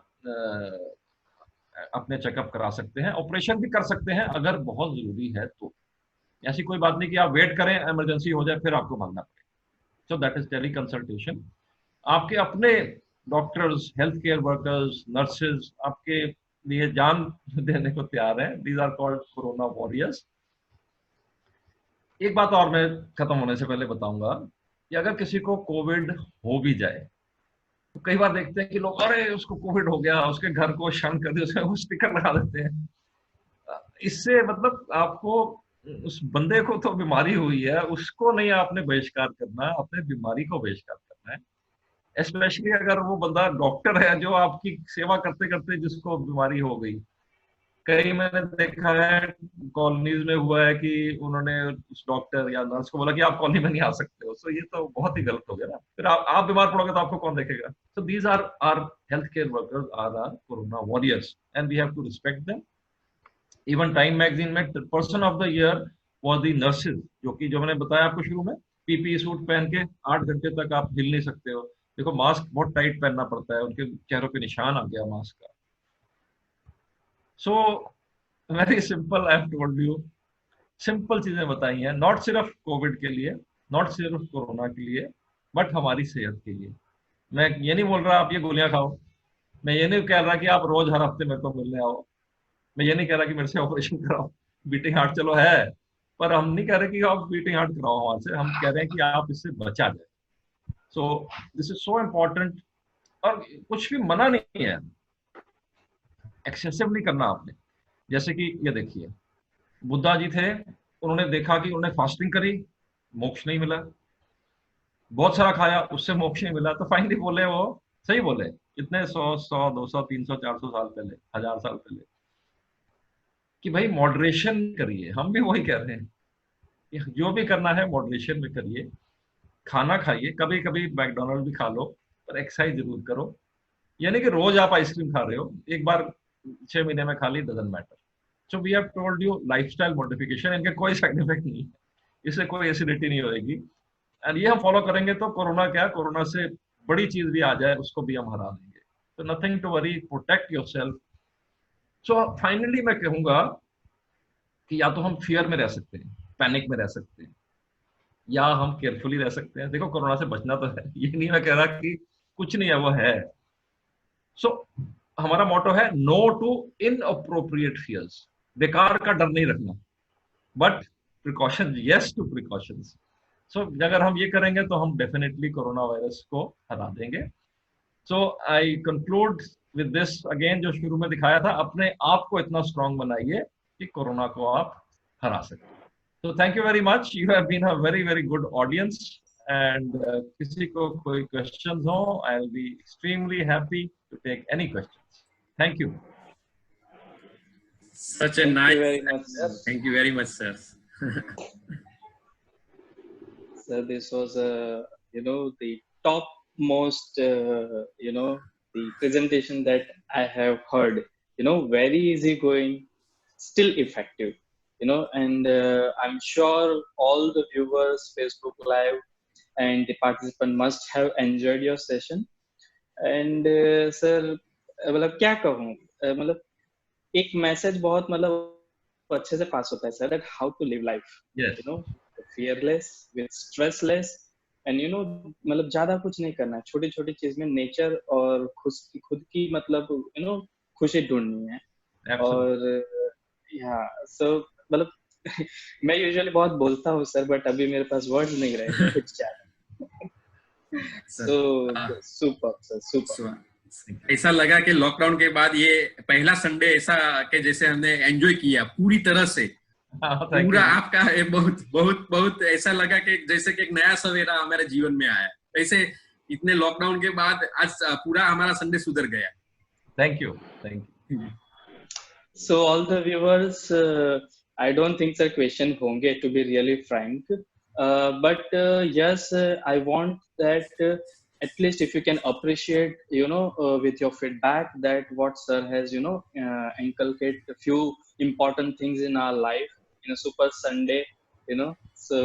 अपने चेकअप करा सकते हैं, ऑपरेशन भी कर सकते हैं अगर बहुत जरूरी है तो। ऐसी कोई बात नहीं कि आप वेट करें इमरजेंसी हो जाए फिर आपको भागना पड़े। So that is tele consultation. आपके अपने doctors, health care workers, nurses आपके लिए जान देने को तैयार है। These are called corona warriors. एक बात और मैं खत्म होने से पहले बताऊंगा कि अगर किसी को कोविड हो भी जाए तो कई बार देखते हैं कि लोग, अरे उसको कोविड हो गया, उसके घर को शन कर दिया, उसमें वो स्टिकर लगा देते हैं। इससे मतलब आपको, उस बंदे को तो बीमारी हुई है, उसको नहीं आपने बहिष्कार करना, अपने बीमारी को बहिष्कार करना है। स्पेशली अगर वो बंदा डॉक्टर है जो आपकी सेवा करते करते जिसको बीमारी हो गई। कई मैंने देखा है कॉलोनीज में हुआ है कि उन्होंने उस डॉक्टर या नर्स को बोला कि आप कॉलोनी में नहीं आ सकते हो। सो ये तो बहुत ही गलत हो गया ना। फिर आप बीमार पड़ोगे तो आपको कौन देखेगा। So these are are health care workers, are are corona warriors, and we have to respect them. Even Time magazine में person of the year was the nurses, जो मैंने बताया आपको शुरू में, पीपी सूट पहन के 8 घंटे तक आप हिल नहीं सकते हो। देखो मास्क बहुत टाइट पहनना पड़ता है, उनके चेहरों पे निशान आ गया मास्क का। So very simple, I have told you, simple चीजें बताई हैं, नॉट सिर्फ कोविड के लिए, नॉट सिर्फ कोरोना के लिए, बट हमारी सेहत के लिए। मैं ये नहीं बोल रहा आप ये गोलियां खाओ, मैं ये नहीं कह रहा कि आप रोज हर हफ्ते मेरे को मिलने आओ, मैं ये नहीं कह रहा कि मेरे से ऑपरेशन कराओ। बीटिंग हार्ट चलो है, पर हम नहीं कह रहे कि आप बीटिंग हार्ट कराओ हमारे से, हम कह रहे हैं कि आप इससे बचा जाए। सो दिस इज सो इम्पोर्टेंट। और कुछ भी मना नहीं है, एक्सेसिव नहीं करना आपने। जैसे कि ये देखिए, बुद्धा जी थे, उन्होंने देखा कि उन्होंने फास्टिंग करी, मोक्ष नहीं मिला। बहुत सारा खाया, उससे मोक्ष नहीं मिला, तो फाइनली बोले, वो सही बोले, इतने 100, 200, 300, 400 साल पहले, 1000 साल पहले, कि भाई मॉडरेशन करिए। हम भी वही कह रहे हैं कि जो भी करना है मॉडरेशन में करिए। खाना खाइए, कभी कभी मैकडोनल्ड भी खा लो, पर एक्सरसाइज जरूर करो। यानी कि रोज आप आइसक्रीम खा रहे हो, एक बार 6 महीने में खा ली, doesn't matter. So we have told you lifestyle modification, इनके कोई साइड इफेक्ट नहीं है, इससे कोई एसिडिटी नहीं होगी। एंड ये हम फॉलो करेंगे तो कोरोना क्या, कोरोना से बड़ी चीज भी आ जाए उसको भी हम हरा देंगे। तो nothing to worry, protect yourself, so finally मैं कहूंगा कि या तो हम फियर में रह सकते हैं, पैनिक में रह सकते हैं, या हम केयरफुली रह सकते हैं। देखो कोरोना से बचना तो है, ये नहीं मैं कह रहा कि कुछ नहीं है, वो है। सो हमारा मोटो है नो टू इनअप्रोप्रिएट फियर्स, बेकार का डर नहीं रखना, but precaution yes to precautions. So अगर हम ये करेंगे तो हम डेफिनेटली कोरोना वायरस को हरा देंगे। So I conclude with this again, जो शुरू में दिखाया था, अपने आप को इतना स्ट्रांग बनाइए कि कोरोना को आप हरा सकें। So thank you very much. You have been a very, very good audience. And किसी को कोई questions हो, I'll be extremely happy to take any questions. Thank you. Such a Thank nice. you very much, sir. Thank you very much, sir. So this was the topmost the presentation that I have heard. Very easygoing, still effective. And I'm sure all the viewers, Facebook Live, and the participant must have enjoyed your session. And sir, मतलब क्या कहूँ, मतलब एक message बहुत मतलब अच्छे से पास होता है sir, that how to live life. Yes. Fearless, with stressless, and मतलब ज्यादा कुछ नहीं करना है, छोटी छोटी चीज में नेचर और खुद की मतलब खुशी ढूंढनी है। Absolutely. और सो मतलब मैं यूजुअली बहुत बोलता हूँ सर, बट अभी मेरे पास वर्ड्स नहीं रहे कुछ सो सुपर सर, सुपर। ऐसा लगा कि लॉकडाउन के बाद ये पहला संडे ऐसा कि जैसे हमने एंजॉय किया पूरी तरह से, पूरा आपका बहुत बहुत बहुत ऐसा लगा कि जैसे कि एक नया सवेरा हमारे जीवन में आया। ऐसे इतने लॉकडाउन के बाद आज पूरा हमारा संडे सुधर गया। Thank you, thank you. So all the viewers, I don't think sir question होंगे, to be really frank, but yes, I want that at least if you can appreciate with your feedback that what sir has inculcated a few important things in our life in a super Sunday, so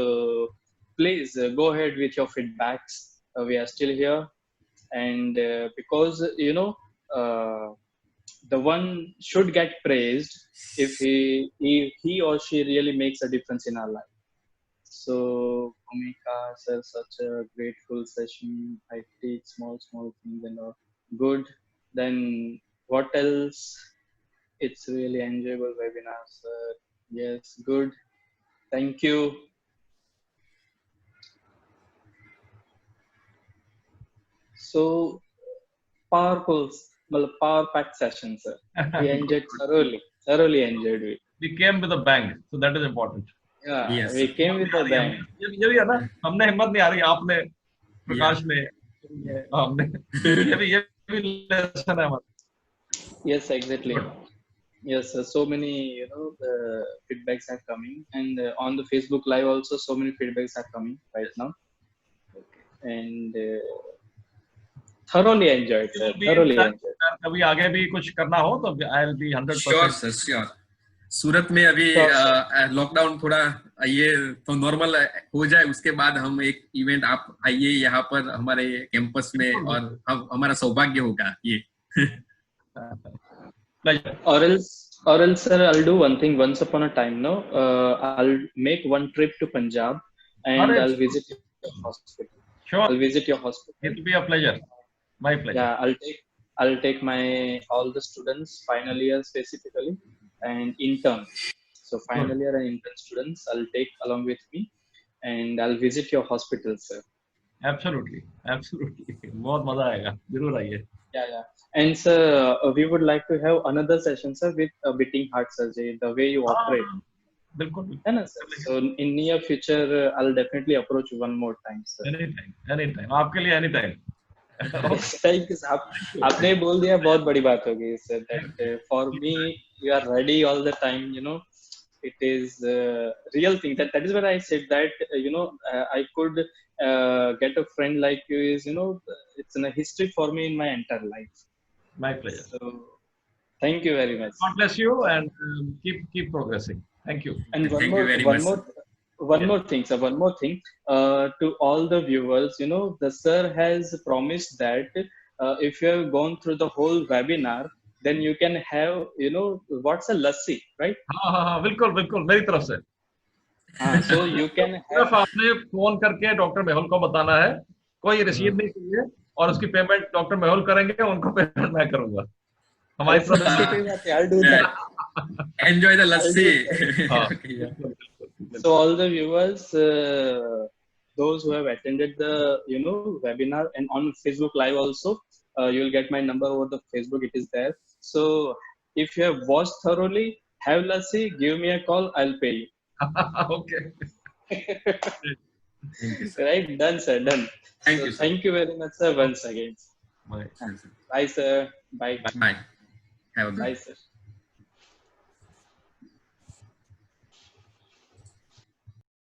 please go ahead with your feedbacks. We are still here, and because the one should get praised if he or she really makes a difference in our life. So Bhumika sir, such a grateful session. I teach small things and all good. Then what else? It's really enjoyable webinar, sir. Yes, good. Thank you. So powerful, well, power packed session, sir. We enjoyed thoroughly enjoyed it. We came with a bang, so that is important. Yeah, yes. We came with a bang. ये भी है ना, हमने हिम्मत नहीं आ रही, आपने प्रकाश ने, हमने ये भी लेसन है हमारा। Yes, exactly. Yes, so many feedbacks are coming, and on the Facebook Live also so many feedbacks are coming right now, and thoroughly enjoyed, sir. Thoroughly enjoyed. कभी आगे भी कुछ करना हो तो I'll be 100%. Sure, sir, sure. सूरत में अभी lockdown थोड़ा ये तो नॉर्मल हो जाए, उसके बाद हम एक इवेंट, आप आइए यहाँ पर हमारे कैंपस में, और हमारा सौभाग्य होगा ये। Or else sir, I'll do one thing. Once upon a time, I'll make one trip to Punjab and I'll visit your hospital. Sure. I'll visit your hospital. It will be a pleasure. My pleasure. Yeah, I'll take all the students, final year specifically, and intern. So final year and intern students, I'll take along with me, and I'll visit your hospital, sir. Absolutely, absolutely. बहुत मजा आएगा, जरूर आइए. Yeah. And sir, we would like to have another session, sir, with beating heart surgery, the way you operate. बिल्कुल. Yeah, sir. So in near future, I'll definitely approach one more time, sir. Anytime. आपके लिए anytime. Thank you, sir. आपने बोल दिया, बहुत बड़ी बात हो गई, sir. That for me, you are ready all the time. It is a real thing. That is what I said. That I could get a friend like you is it's in a history for me in my entire life. My pleasure. So thank you very much. God bless you, and keep progressing. Thank you. And one more thing, sir. One more thing. To all the viewers, the sir has promised that if you have gone through the whole webinar, then you can have, what's a lassi, right? हाँ हाँ हाँ, बिल्कुल बिल्कुल मेरी तरफ से। So you can सिर्फ have, आपने फोन करके डॉक्टर मेहुल को बताना है, कोई रसीद नहीं चाहिए, और उसकी पेमेंट डॉक्टर मेहुल करेंगे, उनको पेमेंट मैं करूंगा हमारी अरे सर, उसकी तरफ कोई बात नहीं, I'll do that. Enjoy the I'll lassi. do that. हाँ Okay, yeah. बिल्कुल बिल्कुल So all the viewers, those who have attended the webinar and on Facebook Live also, you'll get my number over the Facebook. It is there. So if you have watched thoroughly, have lassi, give me a call. I'll pay you. Okay Thank you, sir. Right? Done, sir. Done. Thank So you, sir. thank you very much, sir. Once again. Bye. Bye, sir. Bye. Bye. Have a good Bye, day. sir.